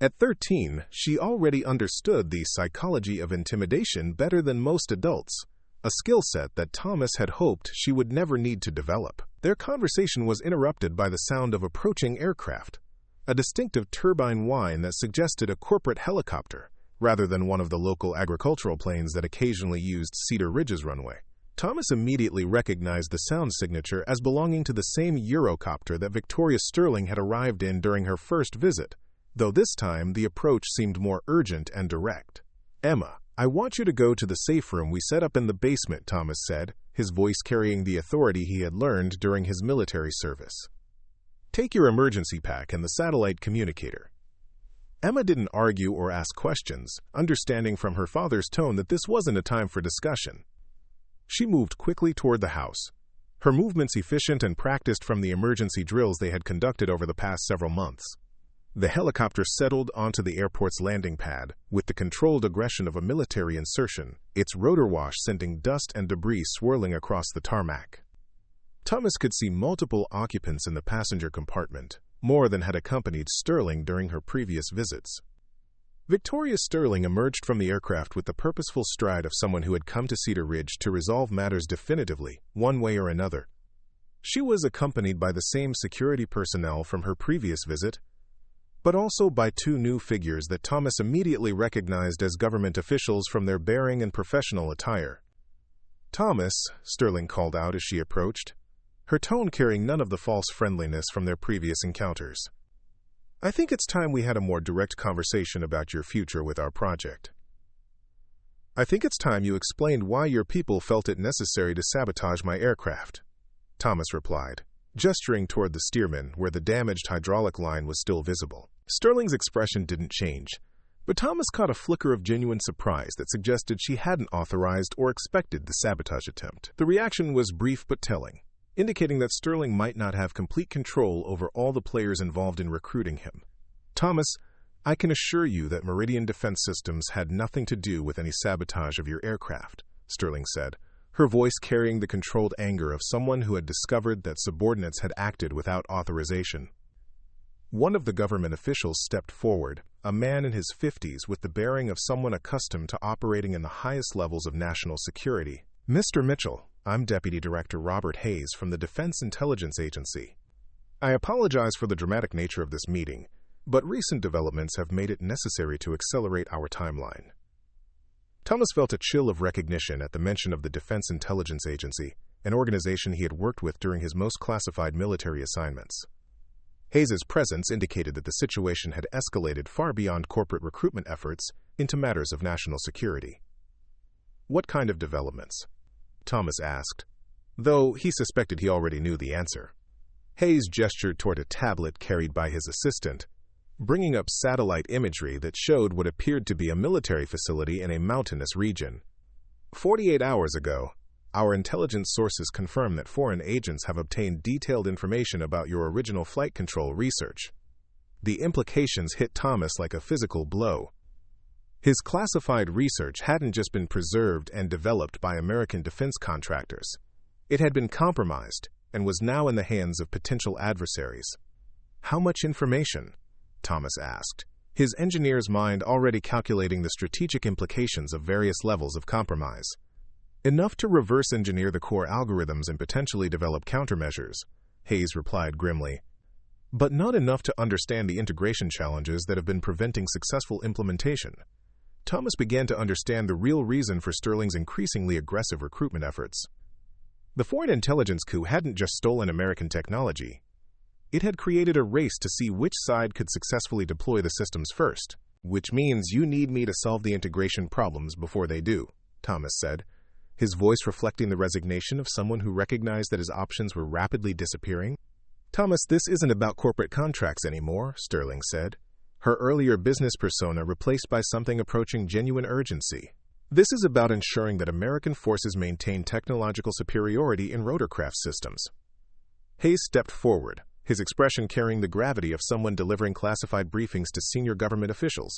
At 13, she already understood the psychology of intimidation better than most adults, a skill set that Thomas had hoped she would never need to develop. Their conversation was interrupted by the sound of approaching aircraft, a distinctive turbine whine that suggested a corporate helicopter, rather than one of the local agricultural planes that occasionally used Cedar Ridge's runway. Thomas immediately recognized the sound signature as belonging to the same Eurocopter that Victoria Sterling had arrived in during her first visit, though this time the approach seemed more urgent and direct. "Emma, I want you to go to the safe room we set up in the basement," Thomas said, his voice carrying the authority he had learned during his military service. "Take your emergency pack and the satellite communicator." Emma didn't argue or ask questions, understanding from her father's tone that this wasn't a time for discussion. She moved quickly toward the house, her movements efficient and practiced from the emergency drills they had conducted over the past several months. The helicopter settled onto the airport's landing pad with the controlled aggression of a military insertion, its rotor wash sending dust and debris swirling across the tarmac. Thomas could see multiple occupants in the passenger compartment, more than had accompanied Sterling during her previous visits. Victoria Sterling emerged from the aircraft with the purposeful stride of someone who had come to Cedar Ridge to resolve matters definitively, one way or another. She was accompanied by the same security personnel from her previous visit, but also by two new figures that Thomas immediately recognized as government officials from their bearing and professional attire. "Thomas," Sterling called out as she approached, her tone carrying none of the false friendliness from their previous encounters. "I think it's time we had a more direct conversation about your future with our project. I think it's time you explained why your people felt it necessary to sabotage my aircraft," Thomas replied, gesturing toward the steerman where the damaged hydraulic line was still visible. Sterling's expression didn't change, but Thomas caught a flicker of genuine surprise that suggested she hadn't authorized or expected the sabotage attempt. The reaction was brief but telling, indicating that Sterling might not have complete control over all the players involved in recruiting him. "Thomas, I can assure you that Meridian Defense Systems had nothing to do with any sabotage of your aircraft," Sterling said, her voice carrying the controlled anger of someone who had discovered that subordinates had acted without authorization. One of the government officials stepped forward, a man in his 50s with the bearing of someone accustomed to operating in the highest levels of national security. "Mr. Mitchell, I'm Deputy Director Robert Hayes from the Defense Intelligence Agency. I apologize for the dramatic nature of this meeting, but recent developments have made it necessary to accelerate our timeline." Thomas felt a chill of recognition at the mention of the Defense Intelligence Agency, an organization he had worked with during his most classified military assignments. Hayes's presence indicated that the situation had escalated far beyond corporate recruitment efforts into matters of national security. "What kind of developments?" Thomas asked, though he suspected he already knew the answer. Hayes gestured toward a tablet carried by his assistant, bringing up satellite imagery that showed what appeared to be a military facility in a mountainous region. 48 hours ago, our intelligence sources confirmed that foreign agents have obtained detailed information about your original flight control research." The implications hit Thomas like a physical blow. His classified research hadn't just been preserved and developed by American defense contractors. It had been compromised and was now in the hands of potential adversaries. "How much information?" Thomas asked, his engineer's mind already calculating the strategic implications of various levels of compromise. "Enough to reverse engineer the core algorithms and potentially develop countermeasures," Hayes replied grimly, "but not enough to understand the integration challenges that have been preventing successful implementation." Thomas began to understand the real reason for Sterling's increasingly aggressive recruitment efforts. The foreign intelligence coup hadn't just stolen American technology. It had created a race to see which side could successfully deploy the systems first. "Which means you need me to solve the integration problems before they do," Thomas said, his voice reflecting the resignation of someone who recognized that his options were rapidly disappearing. Thomas, this isn't about corporate contracts anymore, Sterling said, her earlier business persona replaced by something approaching genuine urgency. This is about ensuring that American forces maintain technological superiority in rotorcraft systems. Hayes stepped forward, his expression carrying the gravity of someone delivering classified briefings to senior government officials.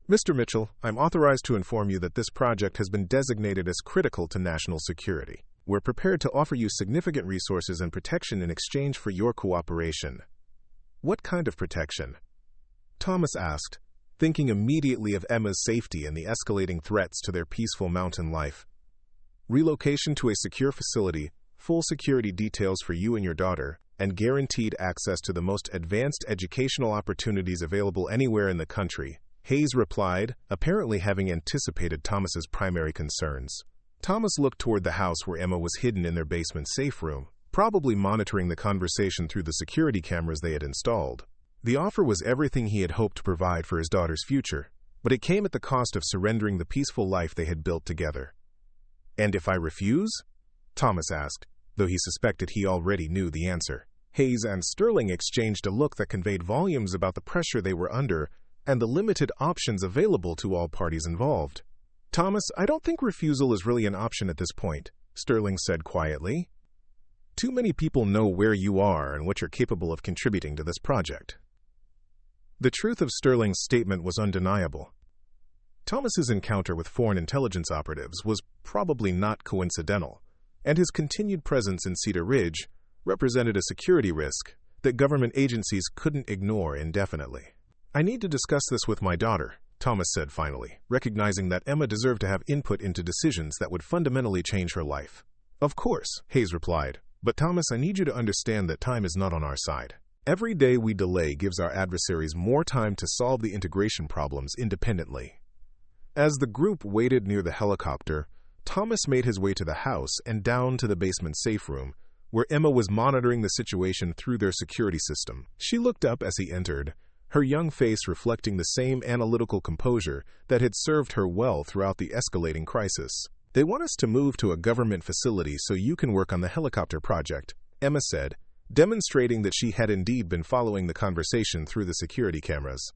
Mr. Mitchell, I'm authorized to inform you that this project has been designated as critical to national security. We're prepared to offer you significant resources and protection in exchange for your cooperation. What kind of protection? Thomas asked, thinking immediately of Emma's safety and the escalating threats to their peaceful mountain life. Relocation to a secure facility, full security details for you and your daughter, and guaranteed access to the most advanced educational opportunities available anywhere in the country, Hayes replied, apparently having anticipated Thomas's primary concerns. Thomas looked toward the house where Emma was hidden in their basement safe room, probably monitoring the conversation through the security cameras they had installed. The offer was everything he had hoped to provide for his daughter's future, but it came at the cost of surrendering the peaceful life they had built together. And if I refuse? Thomas asked, though he suspected he already knew the answer. Hayes and Sterling exchanged a look that conveyed volumes about the pressure they were under and the limited options available to all parties involved. Thomas, I don't think refusal is really an option at this point, Sterling said quietly. Too many people know where you are and what you're capable of contributing to this project. The truth of Sterling's statement was undeniable. Thomas's encounter with foreign intelligence operatives was probably not coincidental, and his continued presence in Cedar Ridge represented a security risk that government agencies couldn't ignore indefinitely. I need to discuss this with my daughter, Thomas said finally, recognizing that Emma deserved to have input into decisions that would fundamentally change her life. Of course, Hayes replied, but Thomas, I need you to understand that time is not on our side. Every day we delay gives our adversaries more time to solve the integration problems independently. As the group waited near the helicopter, Thomas made his way to the house and down to the basement safe room, where Emma was monitoring the situation through their security system. She looked up as he entered, her young face reflecting the same analytical composure that had served her well throughout the escalating crisis. They want us to move to a government facility so you can work on the helicopter project, Emma said, demonstrating that she had indeed been following the conversation through the security cameras.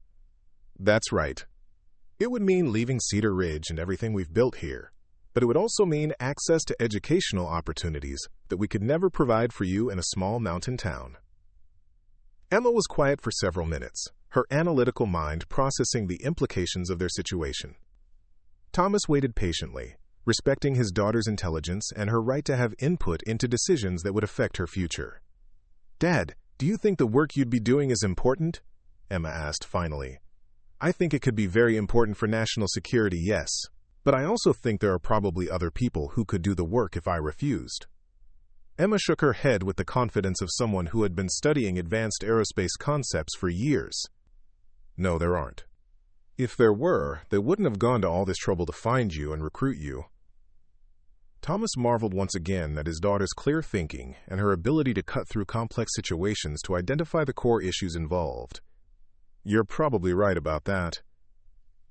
That's right. It would mean leaving Cedar Ridge and everything we've built here, but it would also mean access to educational opportunities that we could never provide for you in a small mountain town. Emma was quiet for several minutes, her analytical mind processing the implications of their situation. Thomas waited patiently, respecting his daughter's intelligence and her right to have input into decisions that would affect her future. Dad, do you think the work you'd be doing is important? Emma asked finally. I think it could be very important for national security, yes, but I also think there are probably other people who could do the work if I refused. Emma shook her head with the confidence of someone who had been studying advanced aerospace concepts for years. No, there aren't. If there were, they wouldn't have gone to all this trouble to find you and recruit you. Thomas marveled once again at his daughter's clear thinking and her ability to cut through complex situations to identify the core issues involved. You're probably right about that.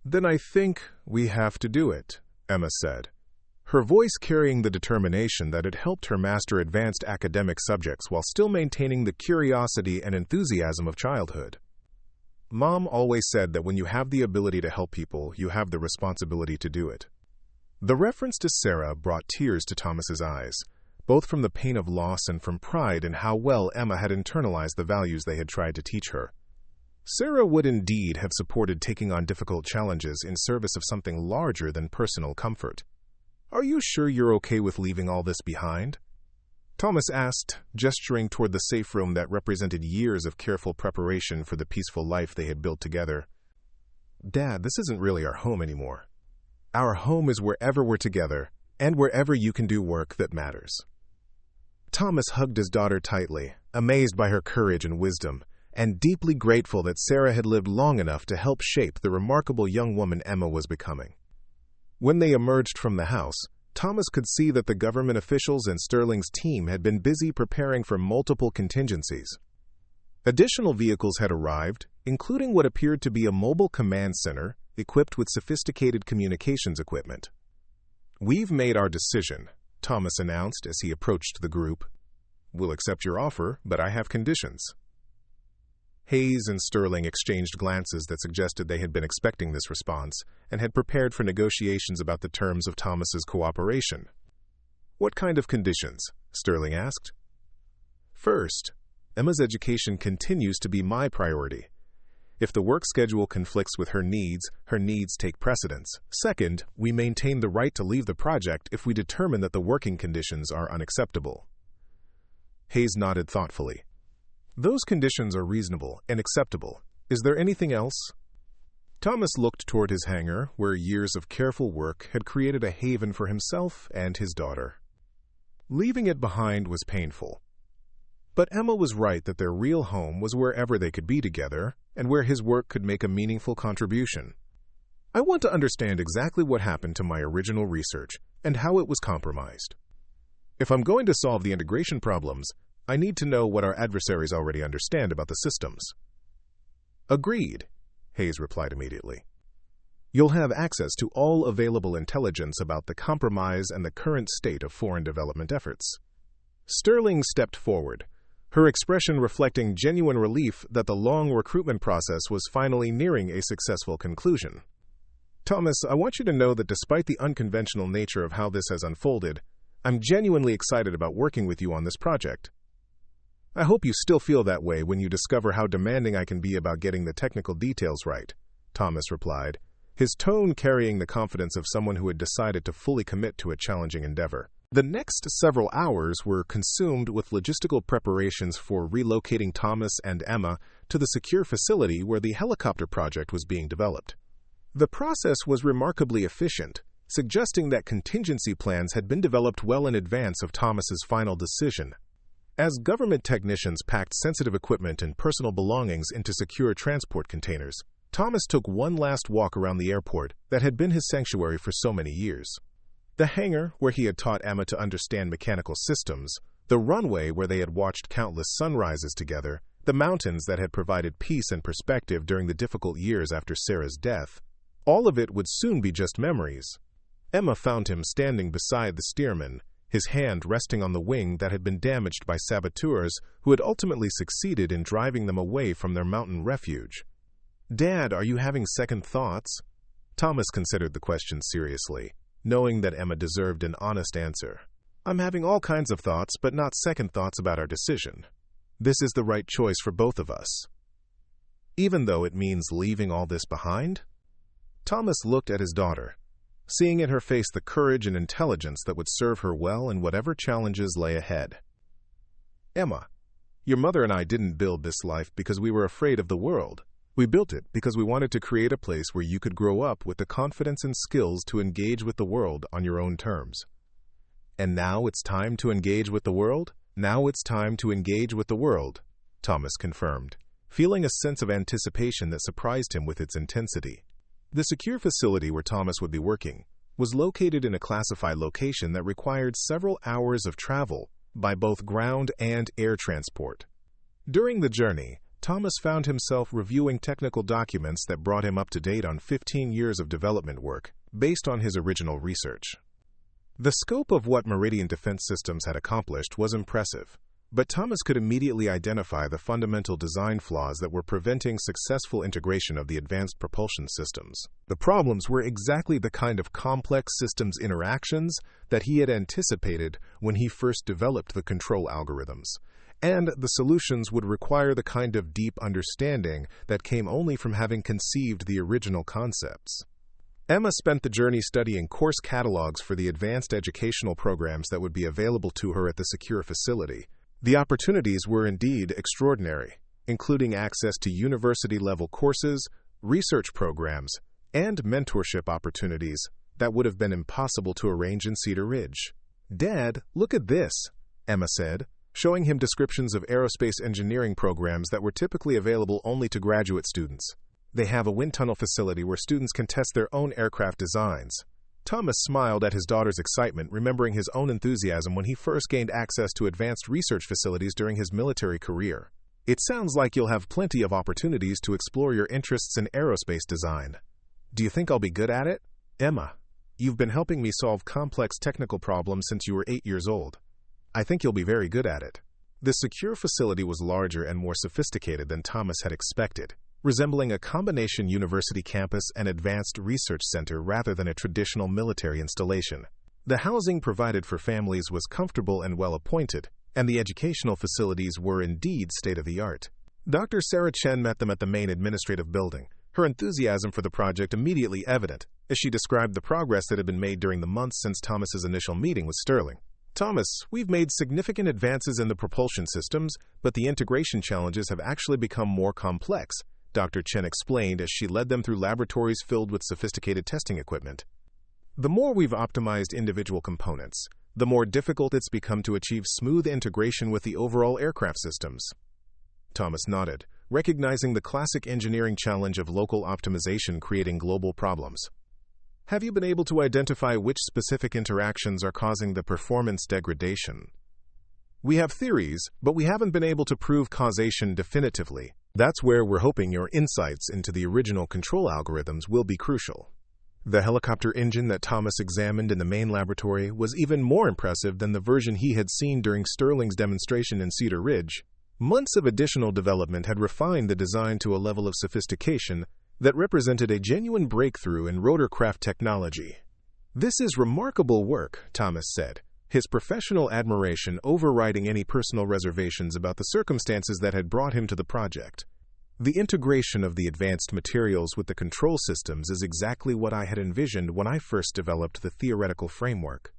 Then I think we have to do it, Emma said, her voice carrying the determination that had helped her master advanced academic subjects while still maintaining the curiosity and enthusiasm of childhood. Mom always said that when you have the ability to help people, you have the responsibility to do it. The reference to Sarah brought tears to Thomas's eyes, both from the pain of loss and from pride in how well Emma had internalized the values they had tried to teach her. Sarah would indeed have supported taking on difficult challenges in service of something larger than personal comfort. Are you sure you're okay with leaving all this behind? Thomas asked, gesturing toward the safe room that represented years of careful preparation for the peaceful life they had built together. Dad, this isn't really our home anymore. Our home is wherever we're together, and wherever you can do work that matters. Thomas hugged his daughter tightly, amazed by her courage and wisdom, and deeply grateful that Sarah had lived long enough to help shape the remarkable young woman Emma was becoming. When they emerged from the house, Thomas could see that the government officials and Sterling's team had been busy preparing for multiple contingencies. Additional vehicles had arrived, including what appeared to be a mobile command center equipped with sophisticated communications equipment. We've made our decision, Thomas announced as he approached the group. "We'll accept your offer, but I have conditions." Hayes and Sterling exchanged glances that suggested they had been expecting this response and had prepared for negotiations about the terms of Thomas's cooperation. "What kind of conditions?" Sterling asked. "First, Emma's education continues to be my priority. If the work schedule conflicts with her needs take precedence. Second, we maintain the right to leave the project if we determine that the working conditions are unacceptable." Hayes nodded thoughtfully. "Those conditions are reasonable and acceptable. Is there anything else?" Thomas looked toward his hangar, where years of careful work had created a haven for himself and his daughter. Leaving it behind was painful. But Emma was right that their real home was wherever they could be together and where his work could make a meaningful contribution. "I want to understand exactly what happened to my original research and how it was compromised. If I'm going to solve the integration problems, I need to know what our adversaries already understand about the systems." "Agreed," Hayes replied immediately. "You'll have access to all available intelligence about the compromise and the current state of foreign development efforts." Sterling stepped forward, her expression reflecting genuine relief that the long recruitment process was finally nearing a successful conclusion. "Thomas, I want you to know that despite the unconventional nature of how this has unfolded, I'm genuinely excited about working with you on this project. I hope you still feel that way when you discover how demanding I can be about getting the technical details right," Thomas replied, his tone carrying the confidence of someone who had decided to fully commit to a challenging endeavor. The next several hours were consumed with logistical preparations for relocating Thomas and Emma to the secure facility where the helicopter project was being developed. The process was remarkably efficient, suggesting that contingency plans had been developed well in advance of Thomas's final decision. As government technicians packed sensitive equipment and personal belongings into secure transport containers, Thomas took one last walk around the airport that had been his sanctuary for so many years. The hangar, where he had taught Emma to understand mechanical systems, the runway where they had watched countless sunrises together, the mountains that had provided peace and perspective during the difficult years after Sarah's death, all of it would soon be just memories. Emma found him standing beside the steerman, his hand resting on the wing that had been damaged by saboteurs who had ultimately succeeded in driving them away from their mountain refuge. "Dad, are you having second thoughts?" Thomas considered the question seriously, knowing that Emma deserved an honest answer. "I'm having all kinds of thoughts, but not second thoughts about our decision. This is the right choice for both of us. Even though it means leaving all this behind?" Thomas looked at his daughter, seeing in her face the courage and intelligence that would serve her well in whatever challenges lay ahead. "Emma, your mother and I didn't build this life because we were afraid of the world. We built it because we wanted to create a place where you could grow up with the confidence and skills to engage with the world on your own terms. And now it's time to engage with the world? Now it's time to engage with the world," Thomas confirmed, feeling a sense of anticipation that surprised him with its intensity. The secure facility where Thomas would be working was located in a classified location that required several hours of travel by both ground and air transport. During the journey, Thomas found himself reviewing technical documents that brought him up to date on 15 years of development work based on his original research. The scope of what Meridian Defense Systems had accomplished was impressive, but Thomas could immediately identify the fundamental design flaws that were preventing successful integration of the advanced propulsion systems. The problems were exactly the kind of complex systems interactions that he had anticipated when he first developed the control algorithms, and the solutions would require the kind of deep understanding that came only from having conceived the original concepts. Emma spent the journey studying course catalogs for the advanced educational programs that would be available to her at the secure facility. The opportunities were indeed extraordinary, including access to university-level courses, research programs, and mentorship opportunities that would have been impossible to arrange in Cedar Ridge. "Dad, look at this," Emma said, showing him descriptions of aerospace engineering programs that were typically available only to graduate students. "They have a wind tunnel facility where students can test their own aircraft designs." Thomas smiled at his daughter's excitement, remembering his own enthusiasm when he first gained access to advanced research facilities during his military career. "It sounds like you'll have plenty of opportunities to explore your interests in aerospace design. Do you think I'll be good at it?" "Emma, you've been helping me solve complex technical problems since you were 8 years old. I think you'll be very good at it." The secure facility was larger and more sophisticated than Thomas had expected, resembling a combination university campus and advanced research center rather than a traditional military installation. The housing provided for families was comfortable and well-appointed, and the educational facilities were indeed state-of-the-art. Dr. Sarah Chen met them at the main administrative building, her enthusiasm for the project immediately evident, as she described the progress that had been made during the months since Thomas's initial meeting with Sterling. "Thomas, we've made significant advances in the propulsion systems, but the integration challenges have actually become more complex," Dr. Chen explained as she led them through laboratories filled with sophisticated testing equipment. "The more we've optimized individual components, the more difficult it's become to achieve smooth integration with the overall aircraft systems." Thomas nodded, recognizing the classic engineering challenge of local optimization creating global problems. "Have you been able to identify which specific interactions are causing the performance degradation?" "We have theories, but we haven't been able to prove causation definitively. That's where we're hoping your insights into the original control algorithms will be crucial." The helicopter engine that Thomas examined in the main laboratory was even more impressive than the version he had seen during Sterling's demonstration in Cedar Ridge. Months of additional development had refined the design to a level of sophistication that represented a genuine breakthrough in rotorcraft technology. "This is remarkable work," Thomas said, his professional admiration overriding any personal reservations about the circumstances that had brought him to the project. "The integration of the advanced materials with the control systems is exactly what I had envisioned when I first developed the theoretical framework."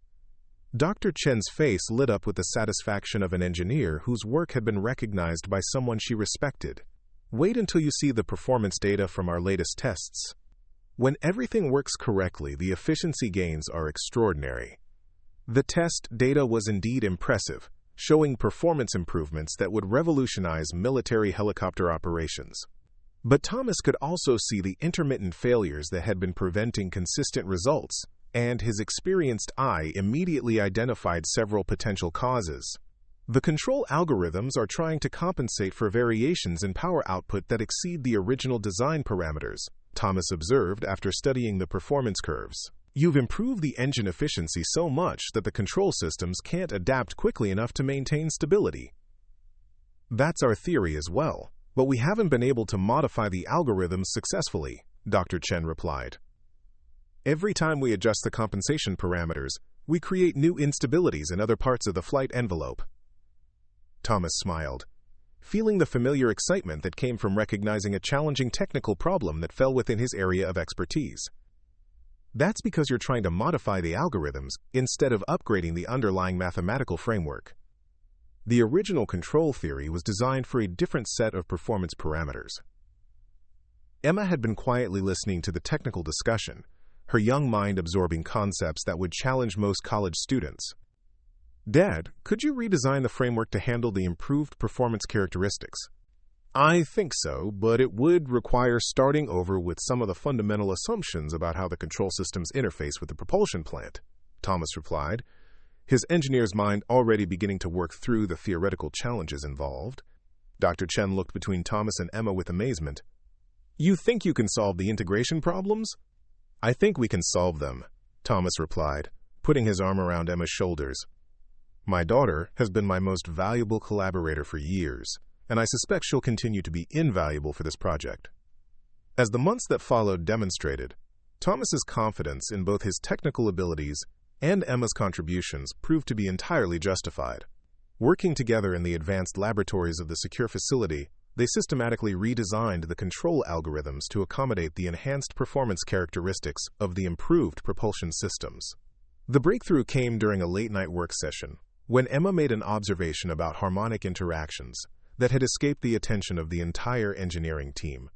Dr. Chen's face lit up with the satisfaction of an engineer whose work had been recognized by someone she respected. "Wait until you see the performance data from our latest tests. When everything works correctly, the efficiency gains are extraordinary." The test data was indeed impressive, showing performance improvements that would revolutionize military helicopter operations. But Thomas could also see the intermittent failures that had been preventing consistent results, and his experienced eye immediately identified several potential causes. "The control algorithms are trying to compensate for variations in power output that exceed the original design parameters," Thomas observed after studying the performance curves. "You've improved the engine efficiency so much that the control systems can't adapt quickly enough to maintain stability." "That's our theory as well, but we haven't been able to modify the algorithms successfully," Dr. Chen replied. "Every time we adjust the compensation parameters, we create new instabilities in other parts of the flight envelope." Thomas smiled, feeling the familiar excitement that came from recognizing a challenging technical problem that fell within his area of expertise. "That's because you're trying to modify the algorithms instead of upgrading the underlying mathematical framework. The original control theory was designed for a different set of performance parameters." Emma had been quietly listening to the technical discussion, her young mind absorbing concepts that would challenge most college students. "Dad, could you redesign the framework to handle the improved performance characteristics?" "I think so, but it would require starting over with some of the fundamental assumptions about how the control systems interface with the propulsion plant," Thomas replied, his engineer's mind already beginning to work through the theoretical challenges involved. Dr. Chen looked between Thomas and Emma with amazement. "You think you can solve the integration problems?" "I think we can solve them," Thomas replied, putting his arm around Emma's shoulders. "My daughter has been my most valuable collaborator for years, and I suspect she'll continue to be invaluable for this project." As the months that followed demonstrated, Thomas's confidence in both his technical abilities and Emma's contributions proved to be entirely justified. Working together in the advanced laboratories of the secure facility, they systematically redesigned the control algorithms to accommodate the enhanced performance characteristics of the improved propulsion systems. The breakthrough came during a late-night work session, when Emma made an observation about harmonic interactions that had escaped the attention of the entire engineering team.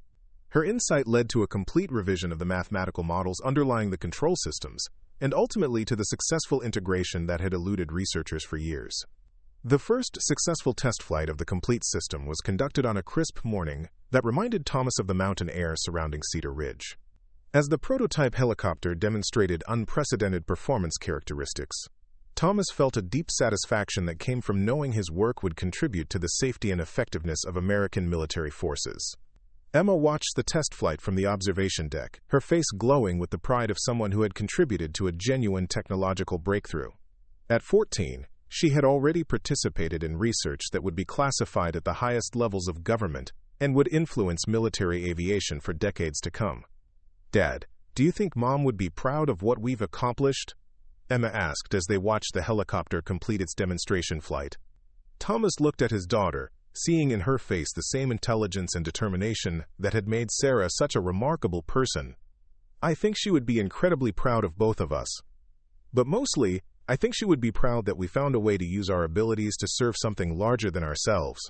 Her insight led to a complete revision of the mathematical models underlying the control systems, and ultimately to the successful integration that had eluded researchers for years. The first successful test flight of the complete system was conducted on a crisp morning that reminded Thomas of the mountain air surrounding Cedar Ridge. As the prototype helicopter demonstrated unprecedented performance characteristics, Thomas felt a deep satisfaction that came from knowing his work would contribute to the safety and effectiveness of American military forces. Emma watched the test flight from the observation deck, her face glowing with the pride of someone who had contributed to a genuine technological breakthrough. At 14, She had already participated in research that would be classified at the highest levels of government and would influence military aviation for decades to come. "Dad, do you think Mom would be proud of what we've accomplished?" Emma asked as they watched the helicopter complete its demonstration flight. Thomas looked at his daughter, seeing in her face the same intelligence and determination that had made Sarah such a remarkable person. "I think she would be incredibly proud of both of us. But mostly, I think she would be proud that we found a way to use our abilities to serve something larger than ourselves."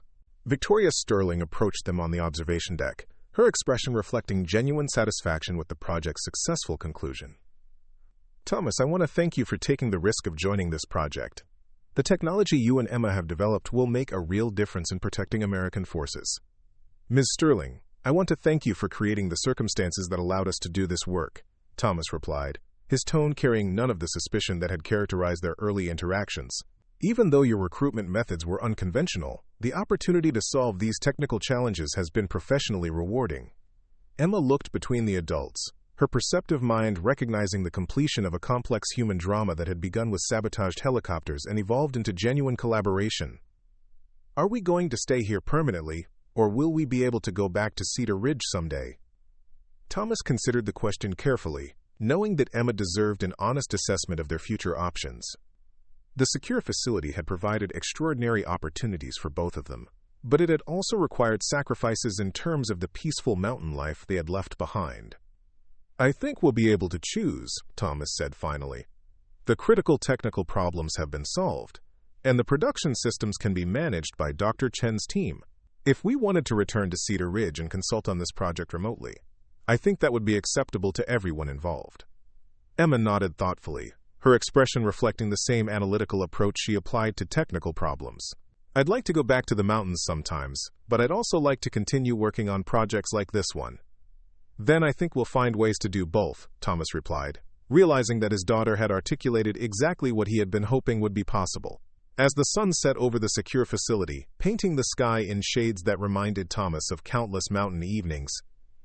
Victoria Sterling approached them on the observation deck, her expression reflecting genuine satisfaction with the project's successful conclusion. "Thomas, I want to thank you for taking the risk of joining this project. The technology you and Emma have developed will make a real difference in protecting American forces. Ms. Sterling, I want to thank you for creating the circumstances that allowed us to do this work," Thomas replied, his tone carrying none of the suspicion that had characterized their early interactions. "Even though your recruitment methods were unconventional, the opportunity to solve these technical challenges has been professionally rewarding." Emma looked between the adults, her perceptive mind recognizing the completion of a complex human drama that had begun with sabotaged helicopters and evolved into genuine collaboration. "Are we going to stay here permanently, or will we be able to go back to Cedar Ridge someday?" Thomas considered the question carefully, knowing that Emma deserved an honest assessment of their future options. The secure facility had provided extraordinary opportunities for both of them, but it had also required sacrifices in terms of the peaceful mountain life they had left behind. "I think we'll be able to choose," Thomas said finally. "The critical technical problems have been solved, and the production systems can be managed by Dr. Chen's team. If we wanted to return to Cedar Ridge and consult on this project remotely, I think that would be acceptable to everyone involved." Emma nodded thoughtfully, her expression reflecting the same analytical approach she applied to technical problems. "I'd like to go back to the mountains sometimes, but I'd also like to continue working on projects like this one." "Then I think we'll find ways to do both," Thomas replied, realizing that his daughter had articulated exactly what he had been hoping would be possible. As the sun set over the secure facility, painting the sky in shades that reminded Thomas of countless mountain evenings,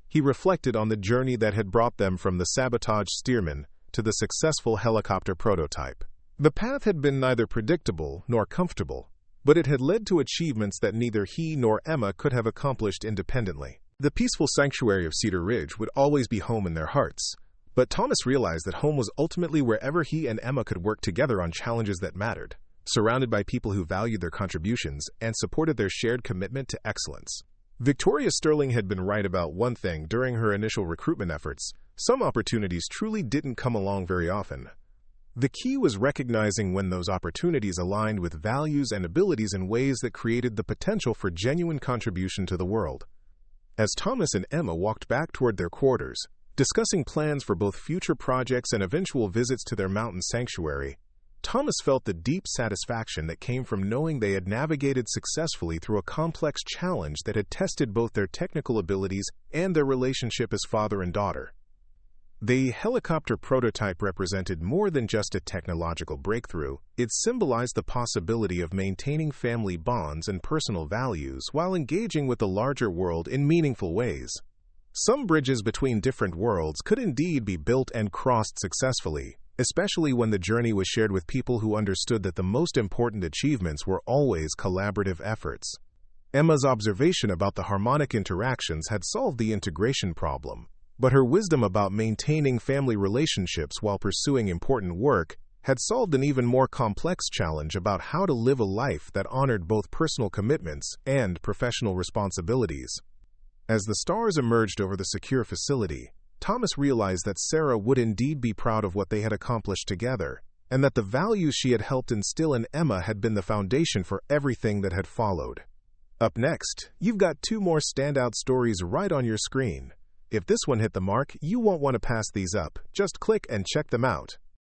he reflected on the journey that had brought them from the sabotaged Stearman to the successful helicopter prototype. The path had been neither predictable nor comfortable, but it had led to achievements that neither he nor Emma could have accomplished independently. The peaceful sanctuary of Cedar Ridge would always be home in their hearts, but Thomas realized that home was ultimately wherever he and Emma could work together on challenges that mattered, surrounded by people who valued their contributions and supported their shared commitment to excellence. Victoria Sterling had been right about one thing during her initial recruitment efforts: some opportunities truly didn't come along very often. The key was recognizing when those opportunities aligned with values and abilities in ways that created the potential for genuine contribution to the world. As Thomas and Emma walked back toward their quarters, discussing plans for both future projects and eventual visits to their mountain sanctuary, Thomas felt the deep satisfaction that came from knowing they had navigated successfully through a complex challenge that had tested both their technical abilities and their relationship as father and daughter. The helicopter prototype represented more than just a technological breakthrough. It symbolized the possibility of maintaining family bonds and personal values while engaging with the larger world in meaningful ways. Some bridges between different worlds could indeed be built and crossed successfully, especially when the journey was shared with people who understood that the most important achievements were always collaborative efforts. Emma's observation about the harmonic interactions had solved the integration problem, but her wisdom about maintaining family relationships while pursuing important work had solved an even more complex challenge about how to live a life that honored both personal commitments and professional responsibilities. As the stars emerged over the secure facility, Thomas realized that Sarah would indeed be proud of what they had accomplished together, and that the values she had helped instill in Emma had been the foundation for everything that had followed. Up next, you've got 2 more standout stories right on your screen. If this one hit the mark, you won't want to pass these up. Just click and check them out.